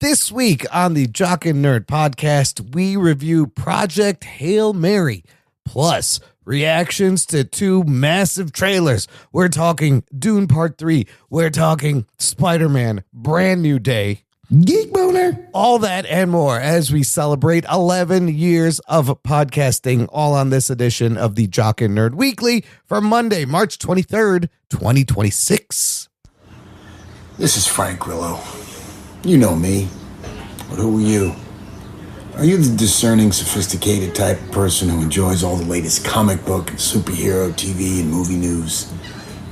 This week on the Jock and Nerd Podcast, we review Project Hail Mary, plus reactions to two massive trailers. We're talking Dune Part 3. We're talking Spider-Man Brand New Day. Geek Boner. All that and more as we celebrate 11 years of podcasting, all on this edition of the Jock and Nerd Weekly for Monday, March 23rd, 2026. This is Frank Grillo. You know me. But who are you? Are you the discerning, sophisticated type of person who enjoys all the latest comic book and superhero TV and movie news?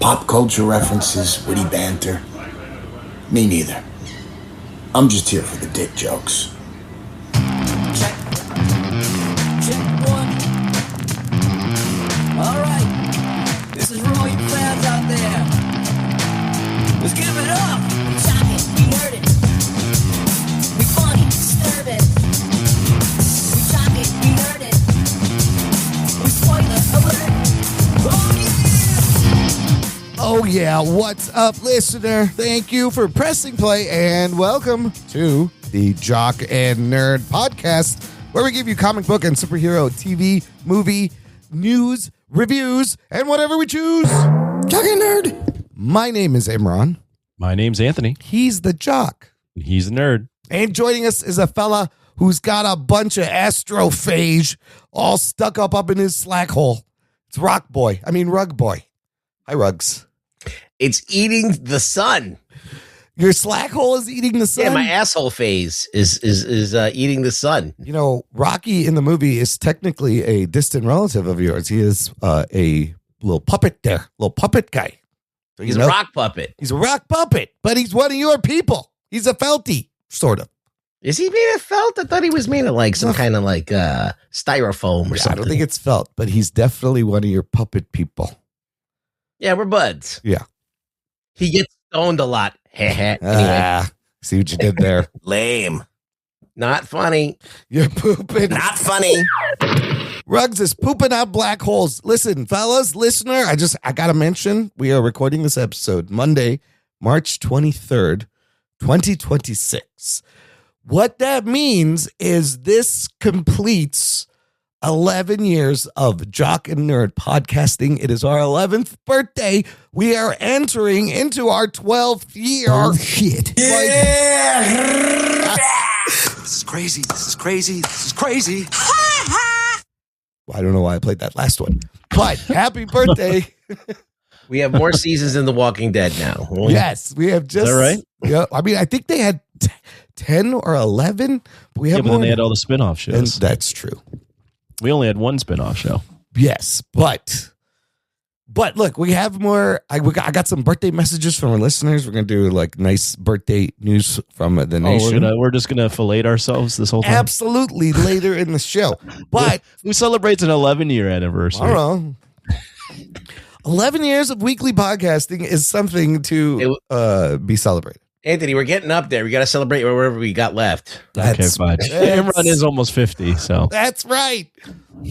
Pop culture references, witty banter? Me neither. I'm just here for the dick jokes. Check. Check one. All right. This is for all you fans out there. Let's give it up. We shot it. We heard it. We funny. Disturb it. We shot it. We heard it. We spoiler alert. Oh yeah, what's up, listener? Thank you for pressing play and welcome to the Jock and Nerd Podcast, where we give you comic book and superhero TV, movie, news, reviews, and whatever we choose. Jock and Nerd. My name is Imran. My name's Anthony. He's the Jock. He's a nerd. And joining us is a fella who's got a bunch of astrophage all stuck up in his slack hole. It's Rug Boy. Hi, Rugs. It's eating the sun. Your slack hole is eating the sun? Yeah, my asshole phase is eating the sun. You know, Rocky in the movie is technically a distant relative of yours. He is a little puppet guy. So, He's a rock puppet. He's a rock puppet, but he's one of your people. He's a felty, sort of. Is he made of felt? I thought he was made of like some kind of like styrofoam or something. I don't think it's felt, but he's definitely one of your puppet people. Yeah, we're buds. Yeah. He gets stoned a lot. Anyway. See what you did there. Lame. Not funny. You're pooping. Not funny. Ruggs is pooping out black holes. Listen, fellas, listener, I got to mention, we are recording this episode Monday, March 23rd, 2026. What that means is this completes 11 years of Jock and Nerd podcasting. It is our 11th birthday. We are entering into our 12th year. Oh, shit. Yeah. This is crazy. This is crazy. This is crazy. I don't know why I played that last one, but happy birthday. We have more seasons in The Walking Dead now. Yes, we have just. Is that right? Yeah, I mean, I think they had 10 or 11. But we have but more. then they had all the spin-off shows. And that's true. We only had one spin-off show. Yes, but look, we have more. I got some birthday messages from our listeners. We're gonna do like nice birthday news from the nation. We're just gonna fillet ourselves this whole time. Absolutely, later in the show. But who celebrates an 11-year anniversary? I don't know. 11 years of weekly podcasting is something to be celebrated. Anthony, we're getting up there. We got to celebrate wherever we got left. Okay, fine. Imran is almost 50, so. That's right.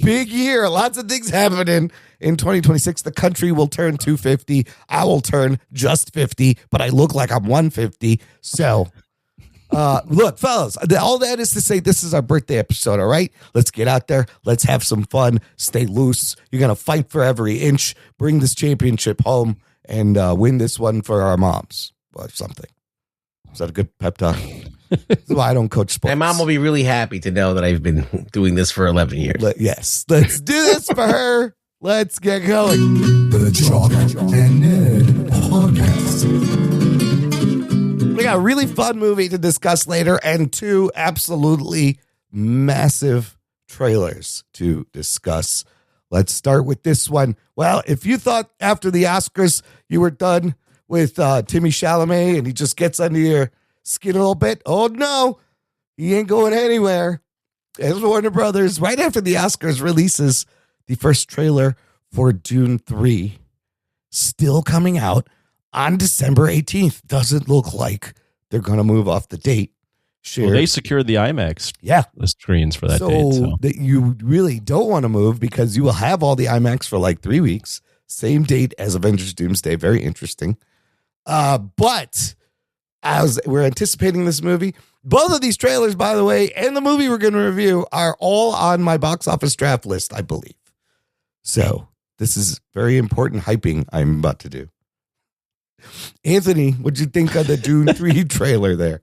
Big year. Lots of things happening in 2026. The country will turn 250. I will turn just 50, but I look like I'm 150. So, look, fellas, all that is to say this is our birthday episode, all right? Let's get out there. Let's have some fun. Stay loose. You're going to fight for every inch. Bring this championship home and win this one for our moms or something. Is that a good pep talk? That's why I don't coach sports. My mom will be really happy to know that I've been doing this for 11 years. Yes. Let's do this for her. Let's get going. The Jock and Nerd Podcast. We got a really fun movie to discuss later and two absolutely massive trailers to discuss. Let's start with this one. Well, if you thought after the Oscars you were done with Timmy Chalamet and he just gets under your skin a little bit, oh no, he ain't going anywhere. As Warner Brothers, right after the Oscars, releases the first trailer for Dune 3, still coming out on December 18th. Doesn't look like they're going to move off the date. Sure. Well, they secured the IMAX screens for that date. So that you really don't want to move because you will have all the IMAX for like 3 weeks. Same date as Avengers Doomsday. Very interesting. But as we're anticipating this movie. Both of these trailers, by the way, and the movie we're going to review are all on my box office draft list, I believe. So this is very important hyping I'm about to do. Anthony, what'd you think of the Dune 3 trailer there?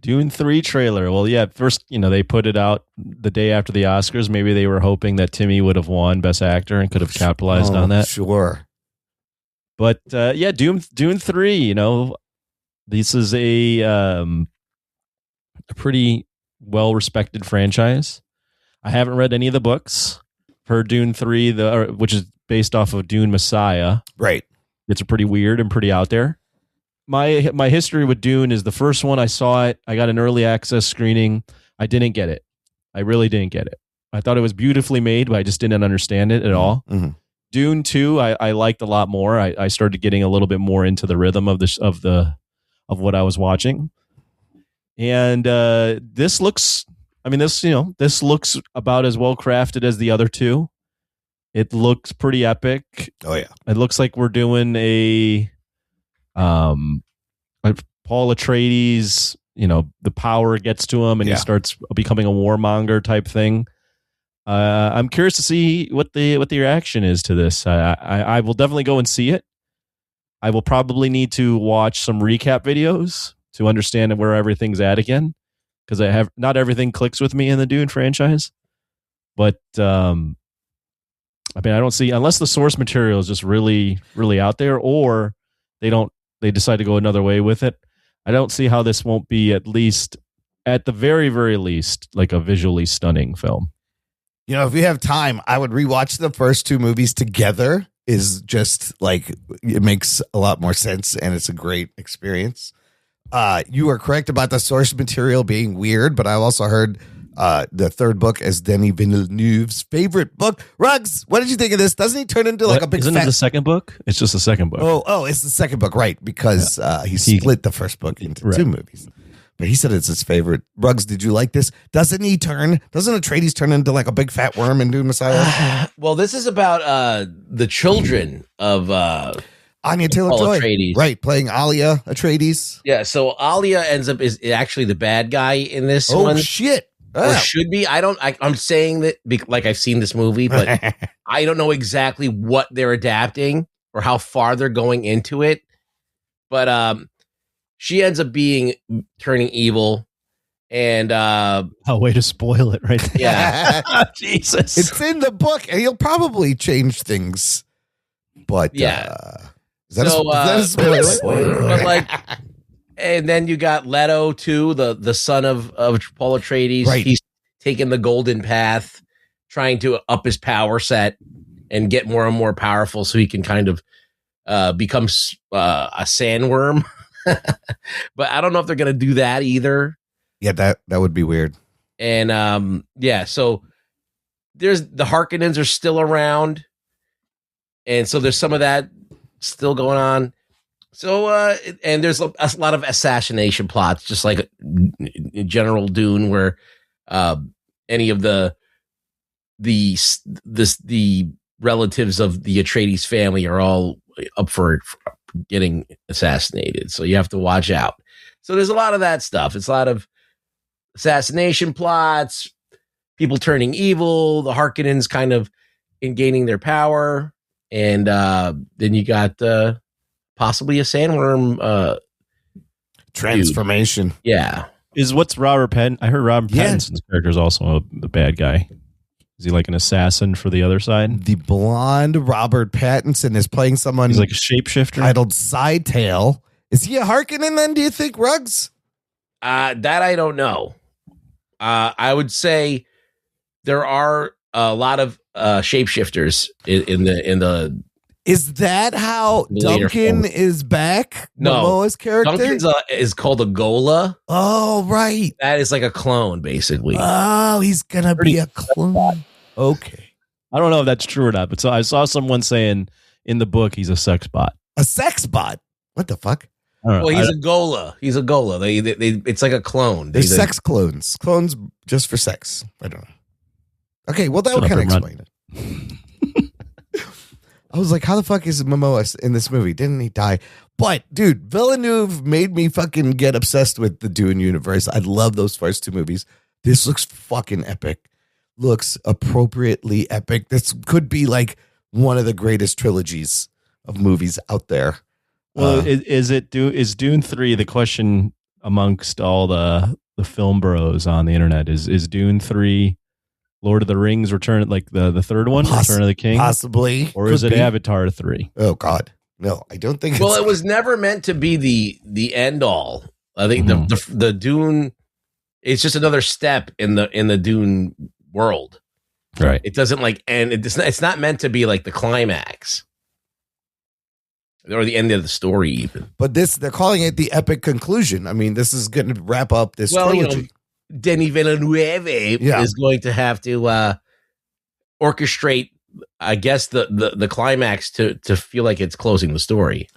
Dune 3 trailer. Well, yeah, first, they put it out the day after the Oscars. Maybe they were hoping that Timmy would have won Best Actor and could have capitalized on that. Sure. But yeah, Dune 3, this is a pretty well-respected franchise. I haven't read any of the books for Dune 3, which is based off of Dune Messiah. Right. It's pretty weird and pretty out there. My history with Dune is the first one I saw it. I got an early access screening. I didn't get it. I really didn't get it. I thought it was beautifully made, but I just didn't understand it at all. Mm-hmm. Dune 2, I liked a lot more. I started getting a little bit more into the rhythm of what I was watching. And this looks about as well crafted as the other two. It looks pretty epic. Oh yeah. It looks like we're doing a Paul Atreides, the power gets to him and he starts becoming a warmonger type thing. I'm curious to see what the reaction is to this. I will definitely go and see it. I will probably need to watch some recap videos to understand where everything's at again, because not everything clicks with me in the Dune franchise. But I don't see, unless the source material is just really, really out there, or they decide to go another way with it. I don't see how this won't be at the very, very least, like a visually stunning film. If you have time, I would rewatch the first two movies together. Is just like, it makes a lot more sense and it's a great experience. You are correct about the source material being weird, but I've also heard the third book as Denis Villeneuve's favorite book. Ruggs, what did you think of this? Doesn't he turn into like a big? Isn't it the second book? It's just the second book. Oh, it's the second book, right? Because he split the first book into two movies. But he said it's his favorite. Ruggs, did you like this? Doesn't Atreides turn into like a big fat worm in Dune Messiah? Well, this is about the children of Anya Taylor-Joy, Atreides. Right, playing Alia Atreides. Yeah, so Alia is actually the bad guy in this one. Oh shit! Or should be. I'm saying that like I've seen this movie, but I don't know exactly what they're adapting or how far they're going into it. But she ends up turning evil, and way to spoil it right there. Yeah. Jesus, it's in the book, and he'll probably change things. But yeah, is that a spoiler? But like, and then you got Leto too, the son of Paul Atreides. Right. He's taking the golden path, trying to up his power set and get more and more powerful, so he can kind of become a sandworm. But I don't know if they're gonna do that either. Yeah, that would be weird. And so there's the Harkonnens are still around, and so there's some of that still going on. So and there's a lot of assassination plots, just like General Dune, where any of the relatives of the Atreides family are all up for getting assassinated. So you have to watch out. So there's a lot of that stuff. It's a lot of assassination plots, people turning evil, the Harkonnens kind of in gaining their power. And then you got possibly a sandworm transformation. Dude. Yeah. What's Robert Pattinson? I heard Robert Pattinson's character is also the bad guy. Is he like an assassin for the other side? The blonde Robert Pattinson is playing someone. He's like a shapeshifter titled Sidetail. Is he a Harkonnen then, do you think, Ruggs? That I don't know. I would say there are a lot of shapeshifters in the. Is that how Duncan is back? No, Momoa's character? Duncan is called a Gola. Oh, right. That is like a clone, basically. Oh, he's going to be a clone. Okay. I don't know if that's true or not, but so I saw someone saying in the book he's a sex bot. A sex bot? What the fuck? Well, he's a Gola. He's a Gola. They it's like a clone. They're sex clones. Clones just for sex. I don't know. Okay, well, that would kind of explain it. I was like, how the fuck is Momoa in this movie? Didn't he die? But dude, Villeneuve made me fucking get obsessed with the Dune universe. I love those first two movies. This looks fucking epic. Looks appropriately epic. This could be like one of the greatest trilogies of movies out there. Well, is Dune 3 the question amongst all the film bros on the internet? Is Dune 3 Lord of the Rings Return, like the third one, Return of the King? Possibly. Or is it Avatar 3? Oh, God. No, I don't think Well, it was never meant to be the end all. I think the Dune, it's just another step in the Dune world. Right. It doesn't like end. It's not meant to be like the climax or the end of the story even. But they're calling it the epic conclusion. I mean, this is going to wrap up this trilogy. Denis Villeneuve is going to have to orchestrate, I guess, the climax to feel like it's closing the story.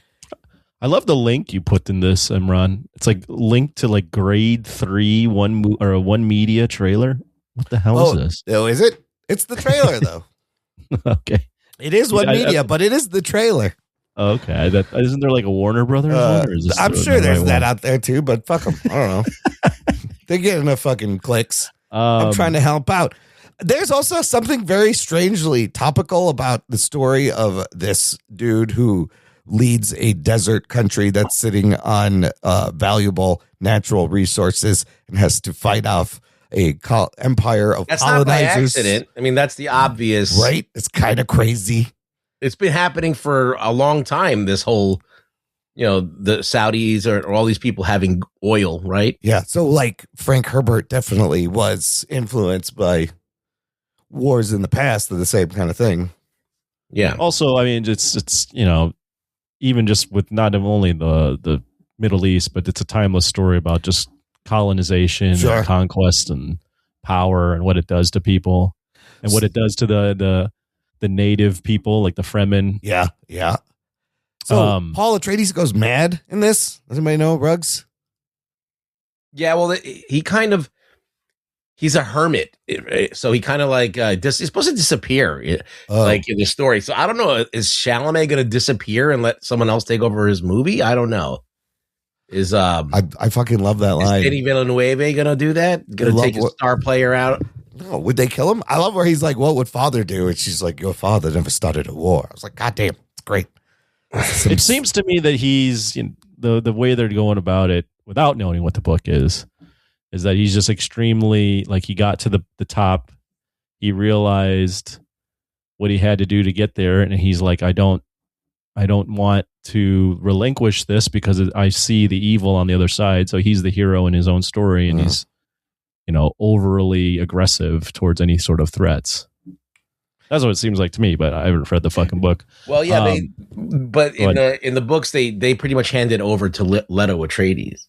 I love the link you put in this, Imran. It's like linked to like grade 3 one media trailer. What the hell is this? Oh, is it? It's the trailer though. Okay. It is one media, but it is the trailer. Okay. Isn't there like a Warner Brothers one? Or is this I'm sure there's that out there too, but fuck them. I don't know. They're getting enough fucking clicks. I'm trying to help out. There's also something very strangely topical about the story of this dude who leads a desert country that's sitting on valuable natural resources and has to fight off a empire of that's colonizers. Not by accident. I mean, that's the obvious. Right? It's kind of crazy. It's been happening for a long time. This whole, the Saudis or all these people having oil, right? Yeah. So like Frank Herbert definitely was influenced by wars in the past of the same kind of thing. Yeah. Also, I mean, it's even just with not only the Middle East, but it's a timeless story about just colonization, and conquest, and power, and what it does to people, and what it does to the native people, like the Fremen. Yeah, yeah. So Paul Atreides goes mad in this. Does anybody know, Ruggs? Yeah, well, he's a hermit, so he kind of like he's supposed to disappear, like in the story. So I don't know, is Chalamet going to disappear and let someone else take over his movie? I don't know. I fucking love that line. Is Denis Villeneuve going to do that? Going to take a star player out? No, would they kill him? I love where he's like, "What would father do?" And she's like, "Your father never started a war." I was like, "God damn, it's great." It seems to me that he's the way they're going about it, without knowing what the book is that he's just extremely, like, he got to the top, he realized what he had to do to get there, and he's like, I don't want to relinquish this because I see the evil on the other side. So he's the hero in his own story, and he's overly aggressive towards any sort of threats. That's what it seems like to me, but I haven't read the fucking book. Well, yeah, but in the books they pretty much hand it over to Leto Atreides.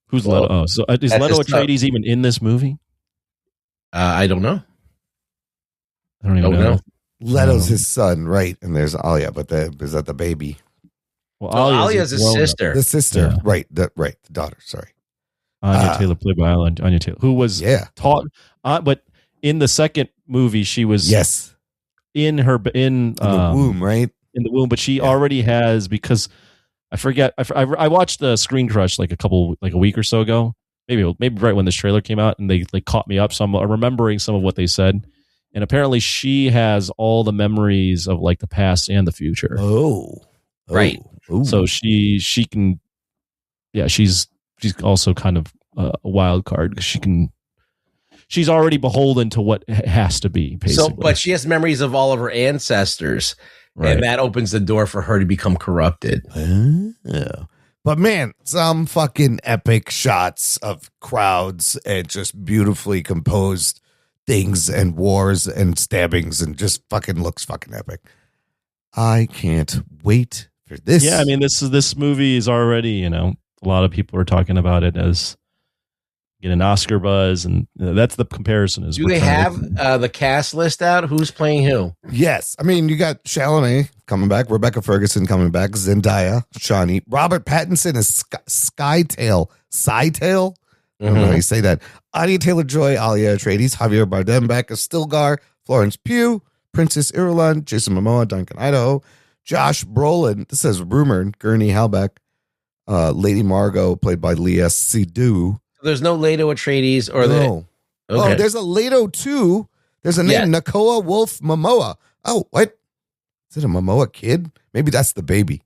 Who's Leto? Oh, so is Leto Atreides even in this movie? I don't know. I don't even know. Leto's his son, right? And there's Alia, but is that the baby? Well, Alia's his sister. The sister, right? The daughter. Sorry, Anya Taylor, played by Anya Taylor, who was taught. But in the second movie, she was in the womb, right? In the womb, but she already has, because I forget. I watched the Screen Crush like a week or so ago, maybe right when this trailer came out, and they like caught me up. So I'm remembering some of what they said, and apparently she has all the memories of like the past and the future. Right. Ooh. So she can, she's also kind of a wild card because she's already beholden to what it has to be, basically. So, but she has memories of all of her ancestors. Right. And that opens the door for her to become corrupted. But man, some fucking epic shots of crowds and just beautifully composed things and wars and stabbings, and just fucking looks fucking epic. I can't wait for this. Yeah, I mean, this movie is already, a lot of people are talking about it as get an Oscar buzz, and that's the comparison. Do they have the cast list out? Who's playing who? Yes. I mean, you got Chalamet coming back, Rebecca Ferguson coming back, Zendaya, Shawnee, Robert Pattinson is Scytale. I don't know how you say that. Anya Taylor-Joy, Alia Atreides, Javier Bardem back as Stilgar, Florence Pugh, Princess Irulan, Jason Momoa, Duncan Idaho, Josh Brolin. This says rumored. Gurney Halleck. Lady Margot, played by Leah Seydoux. There's no Leto Atreides or No. Okay. Oh, there's a Leto too. There's a name, Nakoa Wolf Momoa. Oh, what? Is it a Momoa kid? Maybe that's the baby.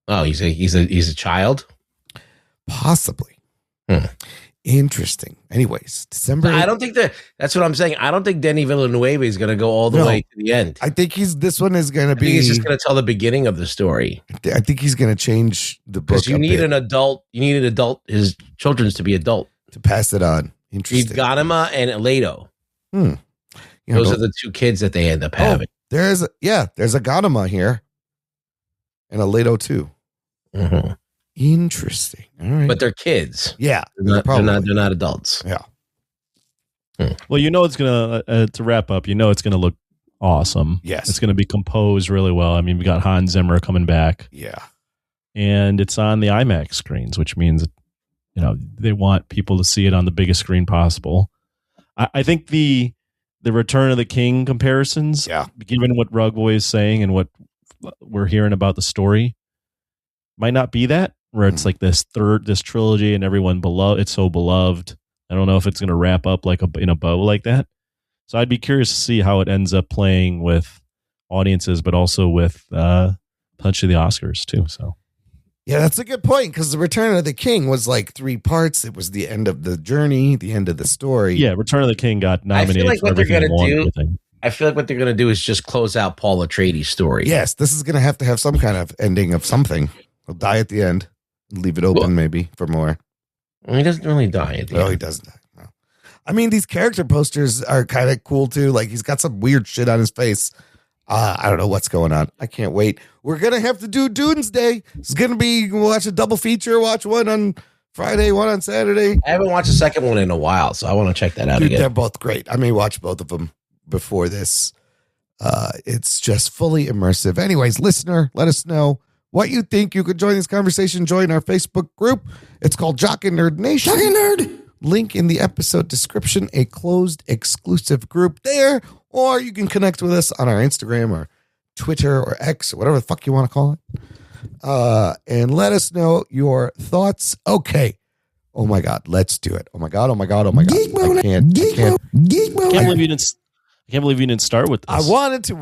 Oh, he's a child. Possibly. Interesting. Anyways, December. I don't think that's what I'm saying. I don't think Denis Villeneuve is going to go all the way to the end. I think this one is going to be. He's just going to tell the beginning of the story. I think he's going to change the book. Because you need an adult. You need an adult. His children's to be adult to pass it on. Interesting. Ganima and Leto. Those are the two kids that they end up having. There's a Ganima here, and a Leto too. Mm-hmm. Interesting. All right, but they're kids. Yeah, they're not adults. Yeah. Well, it's gonna to wrap up. It's gonna look awesome. Yes, it's gonna be composed really well. I mean, we got Hans Zimmer coming back. Yeah, and it's on the IMAX screens, which means they want people to see it on the biggest screen possible. I think the Return of the King comparisons, given what Rugboy is saying and what we're hearing about the story, might not be that. Where it's like this trilogy and everyone it's so beloved. I don't know if it's going to wrap up in a bow like that. So I'd be curious to see how it ends up playing with audiences, but also with Punch of the Oscars too. So yeah, that's a good point, because the Return of the King was like 3 parts. It was the end of the journey, the end of the story. Yeah, Return of the King got nominated for everything. I feel like what they're going to do is just close out Paul Atreides' story. Yes, this is going to have some kind of ending of something. He'll die at the end. Leave it open maybe for more. Well, he doesn't really die at the end. No, he doesn't die. No. I mean, these character posters are kind of cool too. Like, he's got some weird shit on his face. I don't know what's going on. I can't wait. We're going to have to do Dunes Day. It's going to be, watch a double feature, watch one on Friday, one on Saturday. I haven't watched the second one in a while, so I want to check that out again. They're both great. I may watch both of them before this. It's just fully immersive. Anyways, listener, let us know what you think. You could join this conversation. Join our Facebook group. It's called Jock and Nerd Nation. Jock and Nerd. Link in the episode description. A closed, exclusive group there. Or you can connect with us on our Instagram or Twitter or X or whatever the fuck you want to call it. And let us know your thoughts. Okay. Oh my God. Let's do it. Oh my God. I can't believe you didn't start with this. I wanted to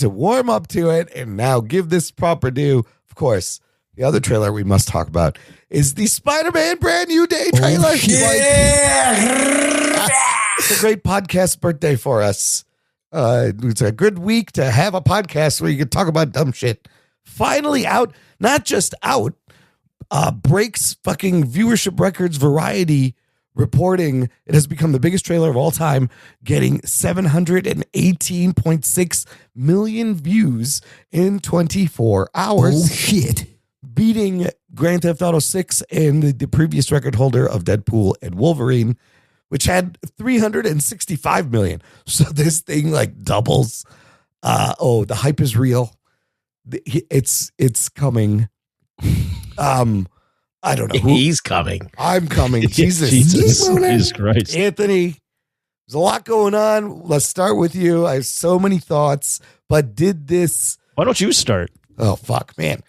warm up to it and now give this proper due. Of course, the other trailer we must talk about is the Spider-Man Brand New Day trailer. It's a great podcast birthday for us. It's a good week to have a podcast where you can talk about dumb shit. Finally out, not just out, breaks fucking viewership records. Variety reporting it has become the biggest trailer of all time, getting 718.6 million views in 24 hours. Oh, shit. Beating Grand Theft Auto 6 and the previous record holder of Deadpool and Wolverine, which had 365 million. So this thing like doubles. The hype is real. It's coming. I don't know. He's coming. I'm coming. Jesus Christ. Anthony, there's a lot going on. Let's start with you. I have so many thoughts, but Why don't you start? Oh, fuck, man.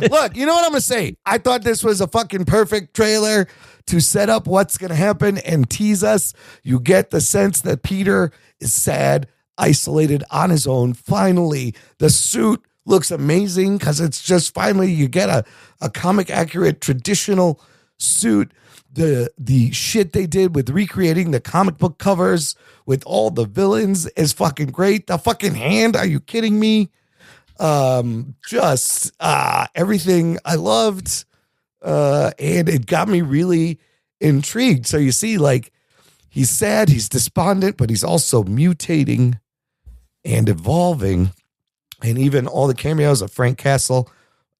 Look, you know what I'm going to say? I thought this was a fucking perfect trailer to set up what's going to happen and tease us. You get the sense that Peter is sad, isolated on his own. Finally, the suit looks amazing because it's just finally you get a comic accurate traditional suit. The shit they did with recreating the comic book covers with all the villains is fucking great. The fucking hand, are you kidding me? Everything I loved, and it got me really intrigued. So you see, like, he's sad, he's despondent, but he's also mutating and evolving. And even all the cameos of Frank Castle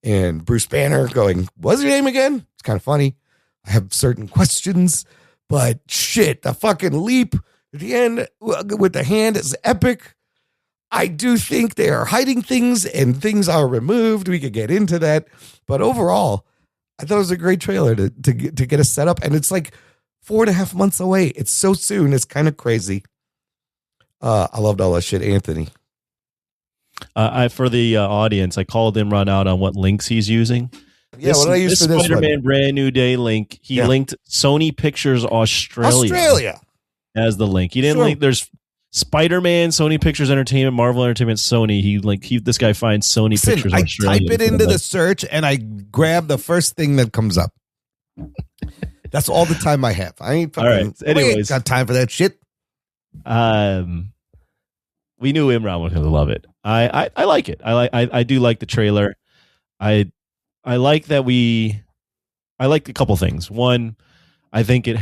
and Bruce Banner going, what's your name again? It's kind of funny. I have certain questions, but shit, the fucking leap at the end with the hand is epic. I do think they are hiding things and things are removed. We could get into that. But overall, I thought it was a great trailer to get us set up. And it's like 4.5 months away. It's so soon. It's kind of crazy. I loved all that shit, Anthony. For the audience, I called Imran out on what links he's using. Yeah, what did I use for this Spider-Man one? Brand New Day link? He linked Sony Pictures Australia as the link. He didn't link. There's Spider-Man, Sony Pictures Entertainment, Marvel Entertainment, Sony. This guy finds Sony Pictures Australia. I type it into the search and I grab the first thing that comes up. That's all the time I have. I ain't fucking. All right. Anyways, got time for that shit. We knew Imran was going to love it. I like it. I do like the trailer. I like that I like a couple things. One, I think it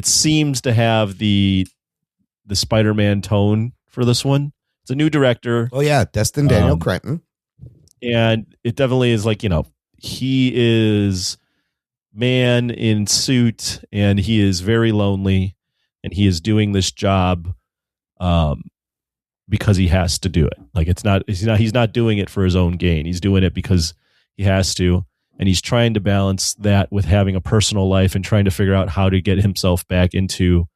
seems to have the Spider-Man tone for this one. It's a new director. Oh yeah, Destin Daniel Cretton. And it definitely is like, he is man in suit and he is very lonely and he is doing this job because he has to do it. Like he's not doing it for his own gain. He's doing it because he has to, and he's trying to balance that with having a personal life and trying to figure out how to get himself back into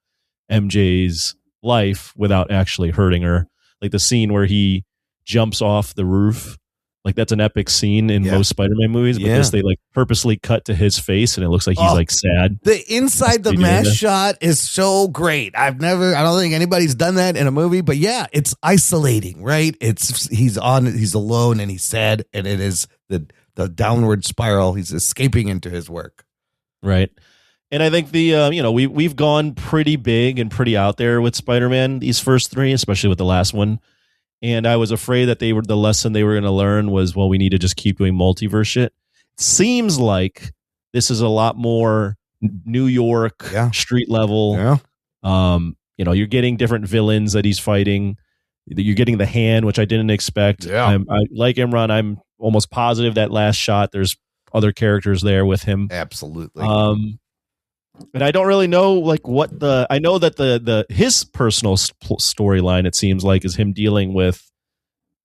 MJ's life without actually hurting her. Like the scene where he jumps off the roof. Like that's an epic scene in most Spider-Man movies, but this they like purposely cut to his face and it looks like he's like sad. The inside the mask shot is so great. I don't think anybody's done that in a movie, but yeah, it's isolating, right? He's alone and he's sad, and it is the downward spiral. He's escaping into his work. Right. And I think we've gone pretty big and pretty out there with Spider-Man, these first three, especially with the last one. And I was afraid that the lesson they were going to learn was, well, we need to just keep doing multiverse shit. It seems like this is a lot more New York street level. Yeah. You're getting different villains that he's fighting. You're getting the Hand, which I didn't expect. Yeah. I like Imran. I'm almost positive that last shot, there's other characters there with him. Absolutely. And I don't really know I know that his personal storyline, it seems like, is him dealing with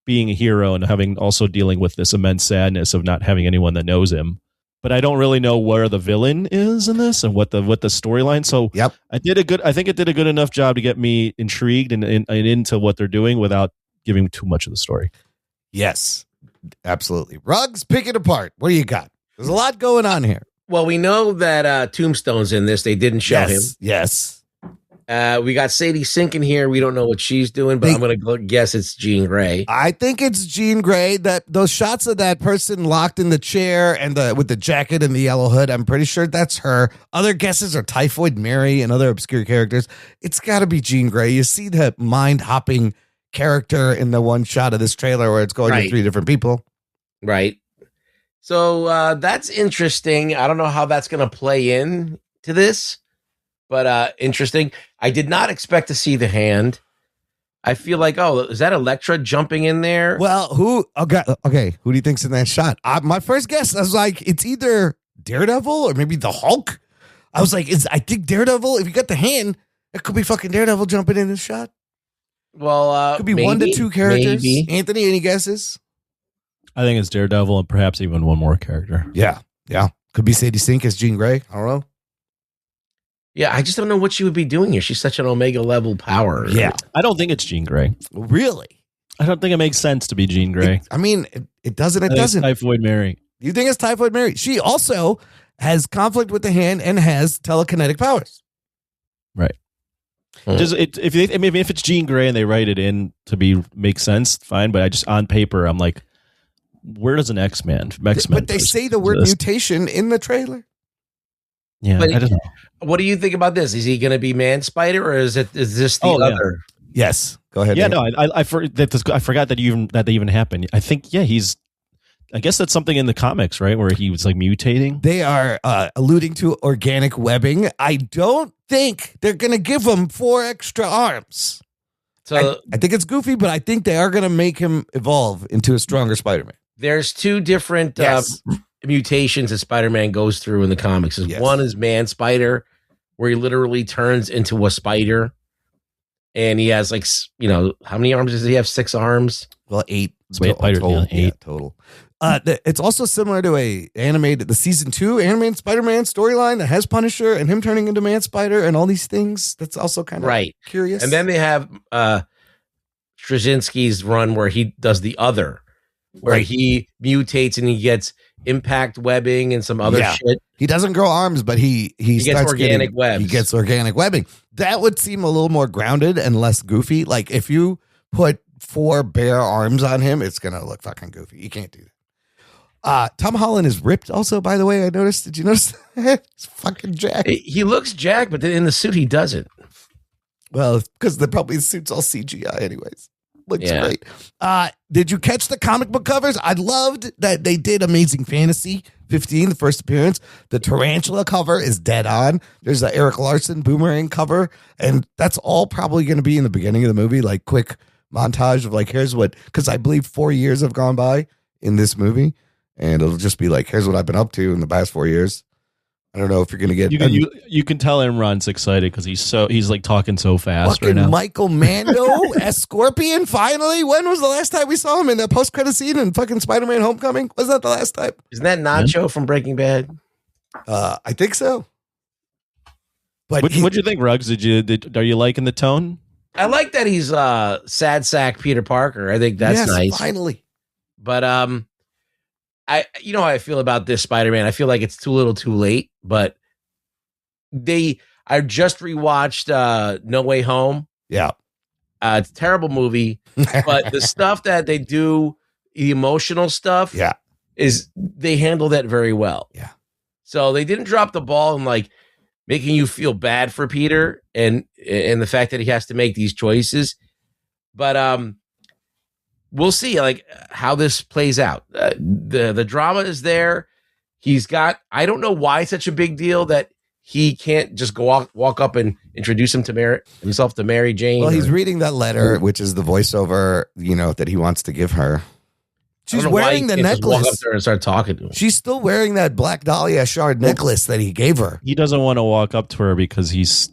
being a hero and also dealing with this immense sadness of not having anyone that knows him. But I don't really know where the villain is in this and what the storyline. So I think it did a good enough job to get me intrigued and into what they're doing without giving too much of the story. Yes, absolutely. Ruggs, pick it apart. What do you got? There's a lot going on here. Well, we know that Tombstone's in this. They didn't show him. Yes. We got Sadie Sink in here. We don't know what she's doing, but I'm going to guess it's Jean Grey. I think it's Jean Grey. That those shots of that person locked in the chair and with the jacket and the yellow hood, I'm pretty sure that's her. Other guesses are Typhoid Mary and other obscure characters. It's got to be Jean Grey. You see the mind-hopping character in the one shot of this trailer where it's going to 3 different people. Right. So that's interesting. I don't know how that's going to play in to this, but interesting. I did not expect to see the Hand. I feel like, is that Elektra jumping in there? Well, who do you think's in that shot? My first guess, I was like, it's either Daredevil or maybe the Hulk. I was like, I think Daredevil, if you got the Hand, it could be fucking Daredevil jumping in this shot. Well, could be maybe, 1 to 2 characters. Maybe. Anthony, any guesses? I think it's Daredevil and perhaps even one more character. Yeah. Could be Sadie Sink as Jean Grey. I don't know. Yeah, I just don't know what she would be doing here. She's such an Omega level power. Yeah. I don't think it's Jean Grey. Really? I don't think it makes sense to be Jean Grey. It doesn't. It doesn't. It's Typhoid Mary. You think it's Typhoid Mary? She also has conflict with the Hand and has telekinetic powers. Right. If it's Jean Grey and they write it in to make sense, fine. But I just on paper, I'm like, where does an X-Men? But they say the word mutation in the trailer. Yeah, but I don't know. What do you think about this? Is he going to be Man Spider, or is this the other? Yeah. Yes, go ahead. Yeah, Nate. I forgot that they even happened. I think I guess that's something in the comics, right, where he was like mutating. They are alluding to organic webbing. I don't think they're going to give him 4 extra arms. So I think it's goofy, but I think they are going to make him evolve into a stronger Spider-Man. There's 2 different mutations that Spider-Man goes through in the comics. Yes. One is Man Spider, where he literally turns into a spider, and he has how many arms does he have? 6 arms. Well, 8 total. 8 total. It's also similar to the season 2 animated Spider-Man storyline that has Punisher and him turning into Man Spider and all these things. That's also kind of curious. And then they have Straczynski's run where he does the other, where Right. he mutates and he gets impact webbing and some other Yeah. shit. He doesn't grow arms, but he gets starts organic webs. He gets organic webbing. That would seem a little more grounded and less goofy. Like if you put 4 bare arms on him, it's gonna look fucking goofy. You can't do that. Tom Holland is ripped also, by the way. I noticed. Did you notice that? He's fucking jacked. He looks jacked, but then in the suit he doesn't. Well, because the suit's all CGI anyways. Looks Yeah. great. Did you catch the comic book covers? I loved that they did Amazing Fantasy 15, the first appearance. The tarantula cover is dead on. There's the Eric Larson boomerang cover, and that's all probably going to be in the beginning of the movie, like quick montage of like, here's what, because I believe 4 years have gone by in this movie, and it'll just be like, here's what I've been up to in the past 4 years. I don't know if you're going to get You can tell Imran's excited because he's like talking so fast fucking right now. Michael Mando as Scorpion. Finally, when was the last time we saw him in that post credit scene in fucking Spider-Man: Homecoming? Was that the last time? Isn't that Nacho from Breaking Bad? I think so. But What'd you think, Ruggs? Are you liking the tone? I like that he's sad sack Peter Parker. I think that's yes, nice. Finally, But you know how I feel about this Spider-Man. I feel like it's too little, too late. But I just rewatched No Way Home. yeah. It's a terrible movie, but the stuff that they do, the emotional stuff, Yeah. is they handle that very well. Yeah. So they didn't drop the ball in like making you feel bad for Peter and the fact that he has to make these choices. But we'll see like how this plays out. The drama is there. He's got, I don't know why it's such a big deal that he can't just go walk up and introduce himself to Mary Jane. Well, he's reading that letter, which is the voiceover, that he wants to give her. She's wearing the necklace. Walk up there and start talking to him. She's still wearing that Black Dahlia shard necklace that he gave her. He doesn't want to walk up to her because he's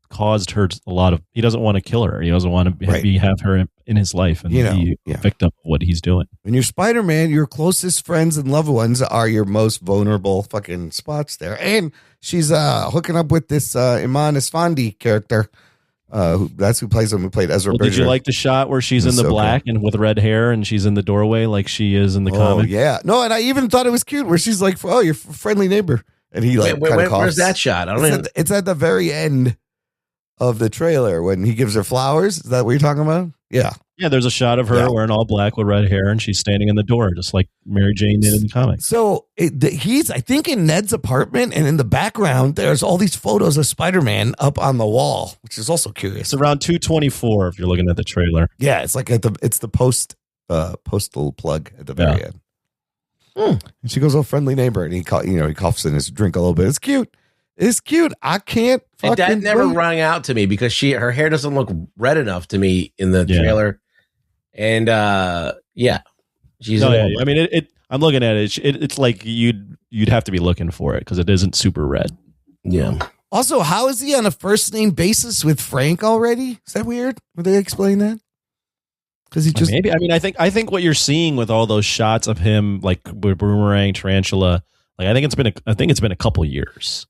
caused her a lot of. He doesn't want to kill her. He doesn't want to have her in his life and be a victim of what he's doing. When you're Spider-Man, your closest friends and loved ones are your most vulnerable fucking spots there. And she's hooking up with this Iman Esfandi character. That's who plays him. Who played Ezra Bridger. Did you like the shot where she's in the black and with red hair and she's in the doorway like she is in the comic? Yeah. No, and I even thought it was cute where she's like, "Oh, your friendly neighbor," and he like kind of coughs. Where's that shot? I don't know. It's at the very end of the trailer when he gives her flowers. Is that what you're talking about? Yeah. Yeah, there's a shot of her wearing all black with red hair, and she's standing in the door, just like Mary Jane did in the comics. So he's, I think, in Ned's apartment, and in the background, there's all these photos of Spider-Man up on the wall, which is also curious. It's around 2:24 if you're looking at the trailer. Yeah, it's like it's the postal plug at the very end. And she goes, "Oh, friendly neighbor," and he coughs in his drink a little bit. It's cute. It's cute. I can't. And that never rung out to me because her hair doesn't look red enough to me in the trailer. And she's. I mean, I'm looking at it. It's like you'd have to be looking for it because it isn't super red. Yeah. Also, how is he on a first name basis with Frank already? Is that weird? Would they explain that? Because he just maybe. I mean, I think what you're seeing with all those shots of him, like with Boomerang, Tarantula, like I think it's been a couple years.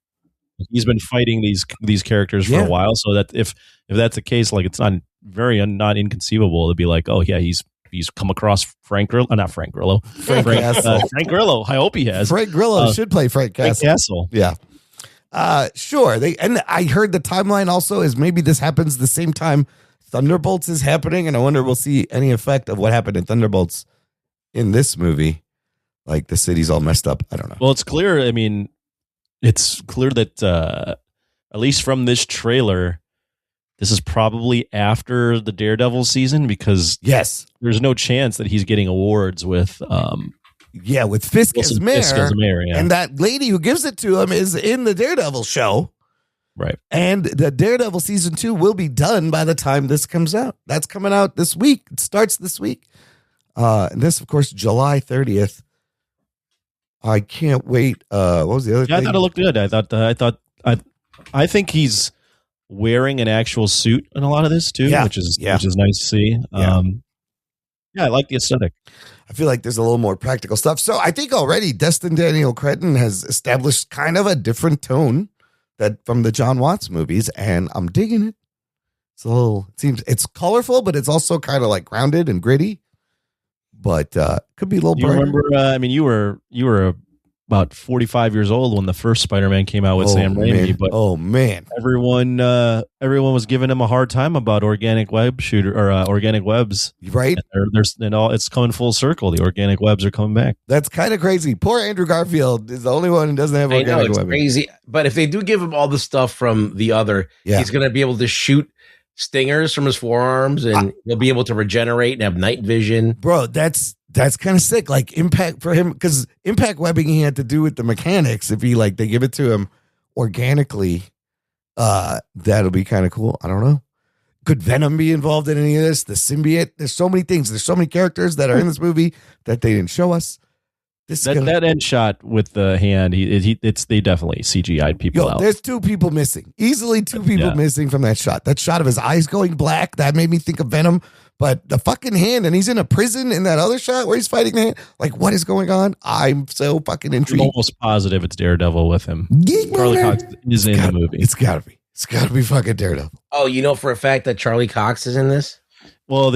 He's been fighting these characters for a while, so that if that's the case, like it's not inconceivable to be like, oh yeah, he's come across Frank Grillo, not Frank Grillo, Frank Grillo. I hope he has. Frank Grillo should play Frank Castle. Yeah. Sure. And I heard the timeline also is maybe this happens the same time Thunderbolts is happening, and I wonder if we'll see any effect of what happened in Thunderbolts in this movie. Like the city's all messed up. I don't know. Well, it's clear. I mean, it's clear that at least from this trailer, this is probably after the Daredevil season because there's no chance that he's getting awards with with Fisk as mayor. And that lady who gives it to him is in the Daredevil show. Right. And the Daredevil season 2 will be done by the time this comes out. That's coming out this week. It starts this week. And this, of course, July 30th. I can't wait. What was the other thing? I thought it looked good. I think he's wearing an actual suit in a lot of this too, which is nice to see. I like the aesthetic. I feel like there's a little more practical stuff. So I think already Destin Daniel Cretton has established kind of a different tone that from the John Watts movies, and I'm digging it. it's colorful, but it's also kind of like grounded and gritty. But could be a little. You remember? You were about 45 years old when the first Spider-Man came out with Sam Raimi. Man. But everyone was giving him a hard time about organic webs, right? It's coming full circle. The organic webs are coming back. That's kind of crazy. Poor Andrew Garfield is the only one who doesn't have organic webs. Crazy. But if they do give him all the stuff from the other, he's going to be able to shoot stingers from his forearms, and he'll be able to regenerate and have night vision. Bro, that's kind of sick. Like impact for him, because impact webbing he had to do with the mechanics. If they give it to him organically, that'll be kind of cool. I don't know. Could Venom be involved in any of this? The symbiote. There's so many things. There's so many characters that are in this movie that they didn't show us. That end shot with the hand, they definitely CGI'd people out. There's two people missing. Easily two people missing from that shot. That shot of his eyes going black, that made me think of Venom. But the fucking hand, and he's in a prison in that other shot where he's fighting the hand. Like, what is going on? I'm so fucking intrigued. I'm almost positive it's Daredevil with him. Charlie Cox is in the movie. It's gotta be fucking Daredevil. Oh, you know for a fact that Charlie Cox is in this? Well,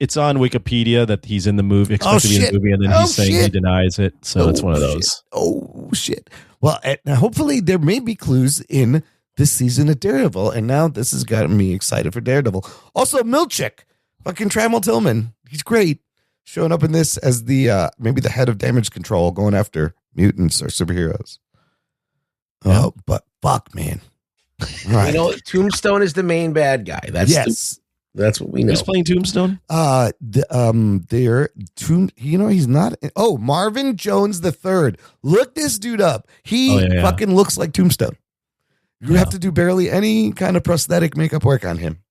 it's on Wikipedia that he's in the movie, expected to be in the movie, and then he's saying he denies it. So it's one of those. Oh, shit. Well, hopefully there may be clues in this season of Daredevil, and now this has gotten me excited for Daredevil. Also, Milchick, fucking Trammell Tillman. He's great. Showing up in this as the maybe the head of damage control, going after mutants or superheroes. Yeah. Oh, but fuck, man. Right. Tombstone is the main bad guy. That's what we know. Who's playing Tombstone? He's not. Oh, Marvin Jones III. Look this dude up. He fucking looks like Tombstone. You have to do barely any kind of prosthetic makeup work on him.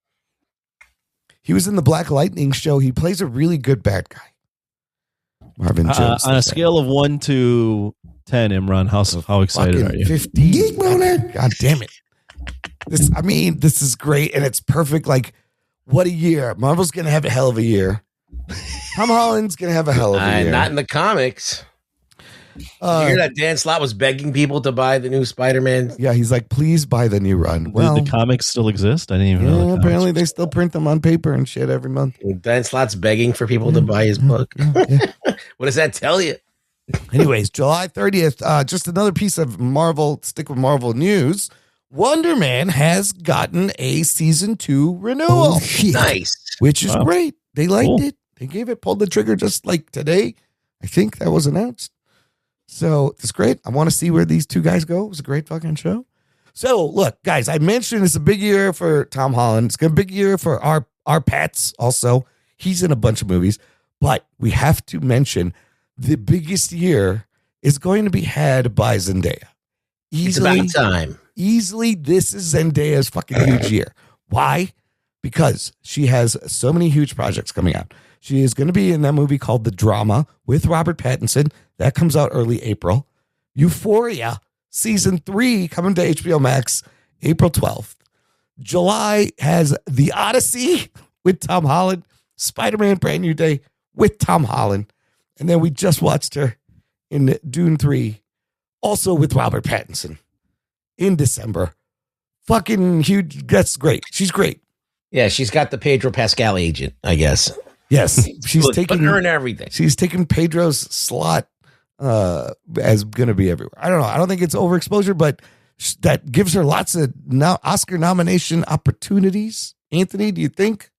He was in the Black Lightning show. He plays a really good bad guy. Marvin Jones. On a scale of 1 to 10, Imran, how excited are you? 50. Geek boner. God damn it. This is great, and it's perfect. Like, what a year. Marvel's going to have a hell of a year. Tom Holland's going to have a hell of a year. Not in the comics. Did you hear that Dan Slott was begging people to buy the new Spider-Man? Yeah, he's like, please buy the new run. Well, the comics still exist? I didn't even know. Apparently they still print them on paper and shit every month. Dan Slott's begging for people to buy his book. Yeah. What does that tell you? Anyways, July 30th, just another piece of stick with Marvel news. Wonder Man has gotten a season 2 renewal. Nice. Which is great. They liked it. They pulled the trigger just like today. I think that was announced. So it's great. I want to see where these two guys go. It was a great fucking show. So look, guys, I mentioned it's a big year for Tom Holland. It's a big year for our Pats also. He's in a bunch of movies. But we have to mention the biggest year is going to be had by Zendaya. Easily, it's about time. Easily, this is Zendaya's fucking huge year. Why? Because she has so many huge projects coming out. She is going to be in that movie called The Drama with Robert Pattinson. That comes out early April. Euphoria, season 3, coming to HBO Max, April 12th. July has The Odyssey with Tom Holland. Spider-Man Brand New Day with Tom Holland. And then we just watched her in Dune 3, also with Robert Pattinson in December. Fucking huge. That's great. She's great. Yeah, she's got the Pedro Pascal agent, I guess. Yes, she's taking her in everything. She's taking Pedro's slot as going to be everywhere. I don't know. I don't think it's overexposure, but that gives her lots of Oscar nomination opportunities. Anthony, do you think?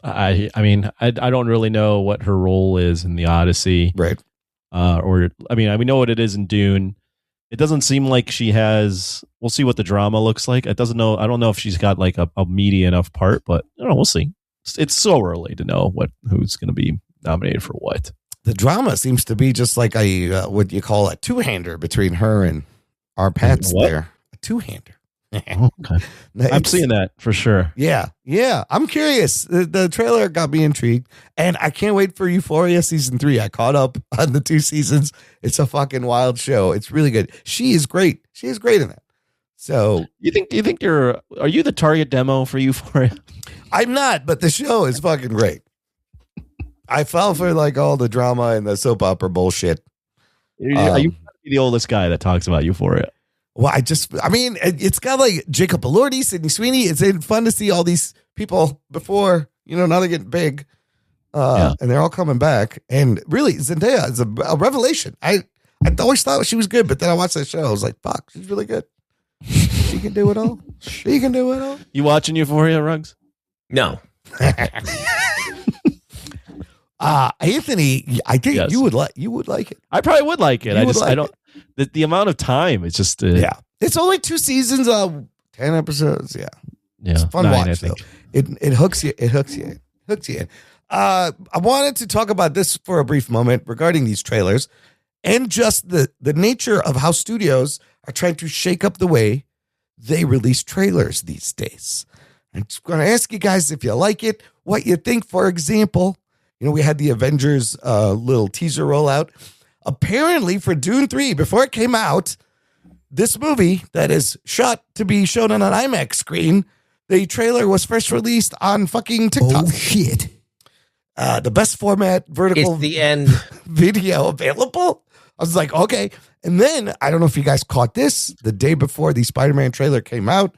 I don't really know what her role is in the Odyssey, right? We know what it is in Dune. It doesn't seem like she has. We'll see what the drama looks like. I don't know if she's got like a meaty enough part, but we'll see. It's so early to know who's going to be nominated for what. The drama seems to be just like a what you call a two-hander between her and our Pats there. A two-hander. Okay. I'm seeing that for sure. Yeah. I'm curious. The trailer got me intrigued, and I can't wait for Euphoria season 3. I caught up on the 2 seasons. It's a fucking wild show. It's really good. She is great. She is great in that. So you think are you the target demo for Euphoria? I'm not, but the show is fucking great. I fell for like all the drama and the soap opera bullshit. Are you the oldest guy that talks about Euphoria? Well, it's got like Jacob Elordi, Sydney Sweeney. It's fun to see all these people before, now they're getting big. And they're all coming back. And really, Zendaya is a revelation. I always thought she was good, but then I watched that show. I was like, fuck, she's really good. She can do it all. She can do it all. You watching Euphoria, Ruggs? No. Anthony, I think you would like it. I probably would like it. I don't. The amount of time, it's just It's only 2 seasons of 10 episodes. Yeah, it's a fun 9, watch though. It hooks you. It hooks you in. I wanted to talk about this for a brief moment regarding these trailers and just the nature of how studios are trying to shake up the way they release trailers these days. I'm just going to ask you guys if you like it, what you think. For example, we had the Avengers little teaser rollout. Apparently for Dune 3, before it came out, this movie that is shot to be shown on an IMAX screen, the trailer was first released on fucking TikTok. Oh, shit. The best format vertical It's the end. video available. I was like, okay. And then, I don't know if you guys caught this, the day before the Spider-Man trailer came out,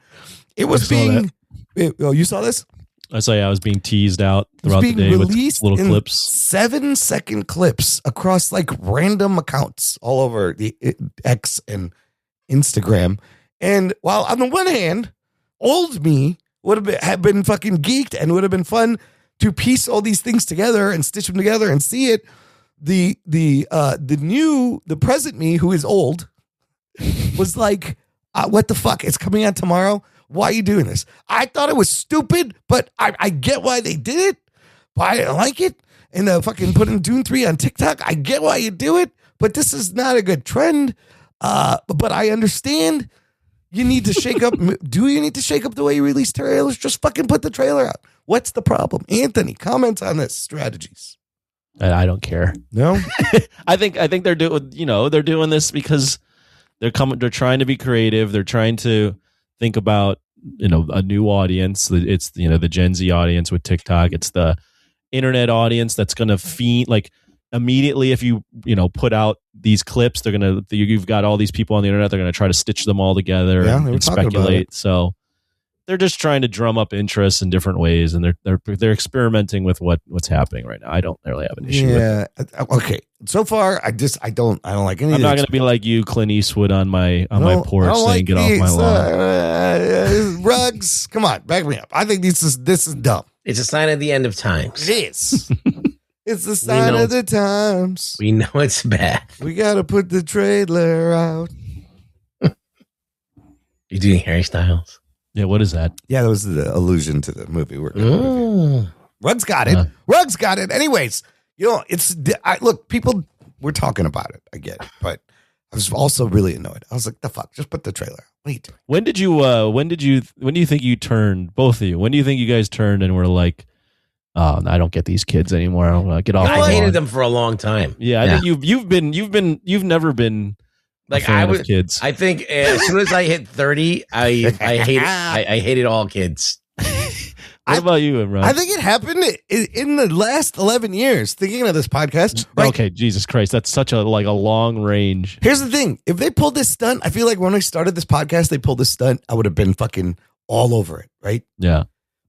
it was you saw this? I was being teased out throughout the day with little clips. 7-second clips across like random accounts all over the X and Instagram. And while on the one hand, old me would have been fucking geeked and would have been fun to piece all these things together and stitch them together and see it. The present me, who is old, was like, what the fuck? It's coming out tomorrow. Why are you doing this? I thought it was stupid, but I get why they did it. Why I didn't like it. And fucking putting Dune 3 on TikTok. I get why you do it, but this is not a good trend. But I understand you need to shake up. Do you need to shake up the way you release trailers? Just fucking put the trailer out. What's the problem? Anthony, comment on this strategies. I don't care. No, I think they're doing this because they're trying to be creative. They're trying to think about a new audience. It's the Gen Z audience with TikTok. It's the internet audience that's going to feed like immediately if you put out these clips, you've got all these people on the internet. They're going to try to stitch them all together and speculate. So they're just trying to drum up interest in different ways, and they're experimenting with what's happening right now. I don't really have an issue with it. Okay. So So I don't like any. I'm not going to be like you, Clint Eastwood, on my porch saying, "Get off my lawn." Rugs, come on, back me up. I think this is dumb. It's a sign of the end of times. It is. It's the sign of the times. We know it's bad. We got to put the trailer out. You doing Harry Styles? Yeah, what is that? Yeah, that was the allusion to the movie. Rugs got it. Rugs got it. Anyways, look, people were talking about it. I get it, but I was also really annoyed. I was like, the fuck, just put the trailer. What are you doing? When do you think you turned, both of you? When do you think you guys turned and were like, oh, I don't get these kids anymore. I don't get off. I hated them for a long time. Yeah, I think you've never been like I was kids. I think as soon as I hit 30, I hated all kids. What about you, Imran? I think it happened in the last 11 years. Thinking of this podcast. Right? Okay, Jesus Christ. That's such a long range. Here's the thing. If they pulled this stunt, I feel like when I started this podcast, they pulled this stunt, I would have been fucking all over it, right? Yeah.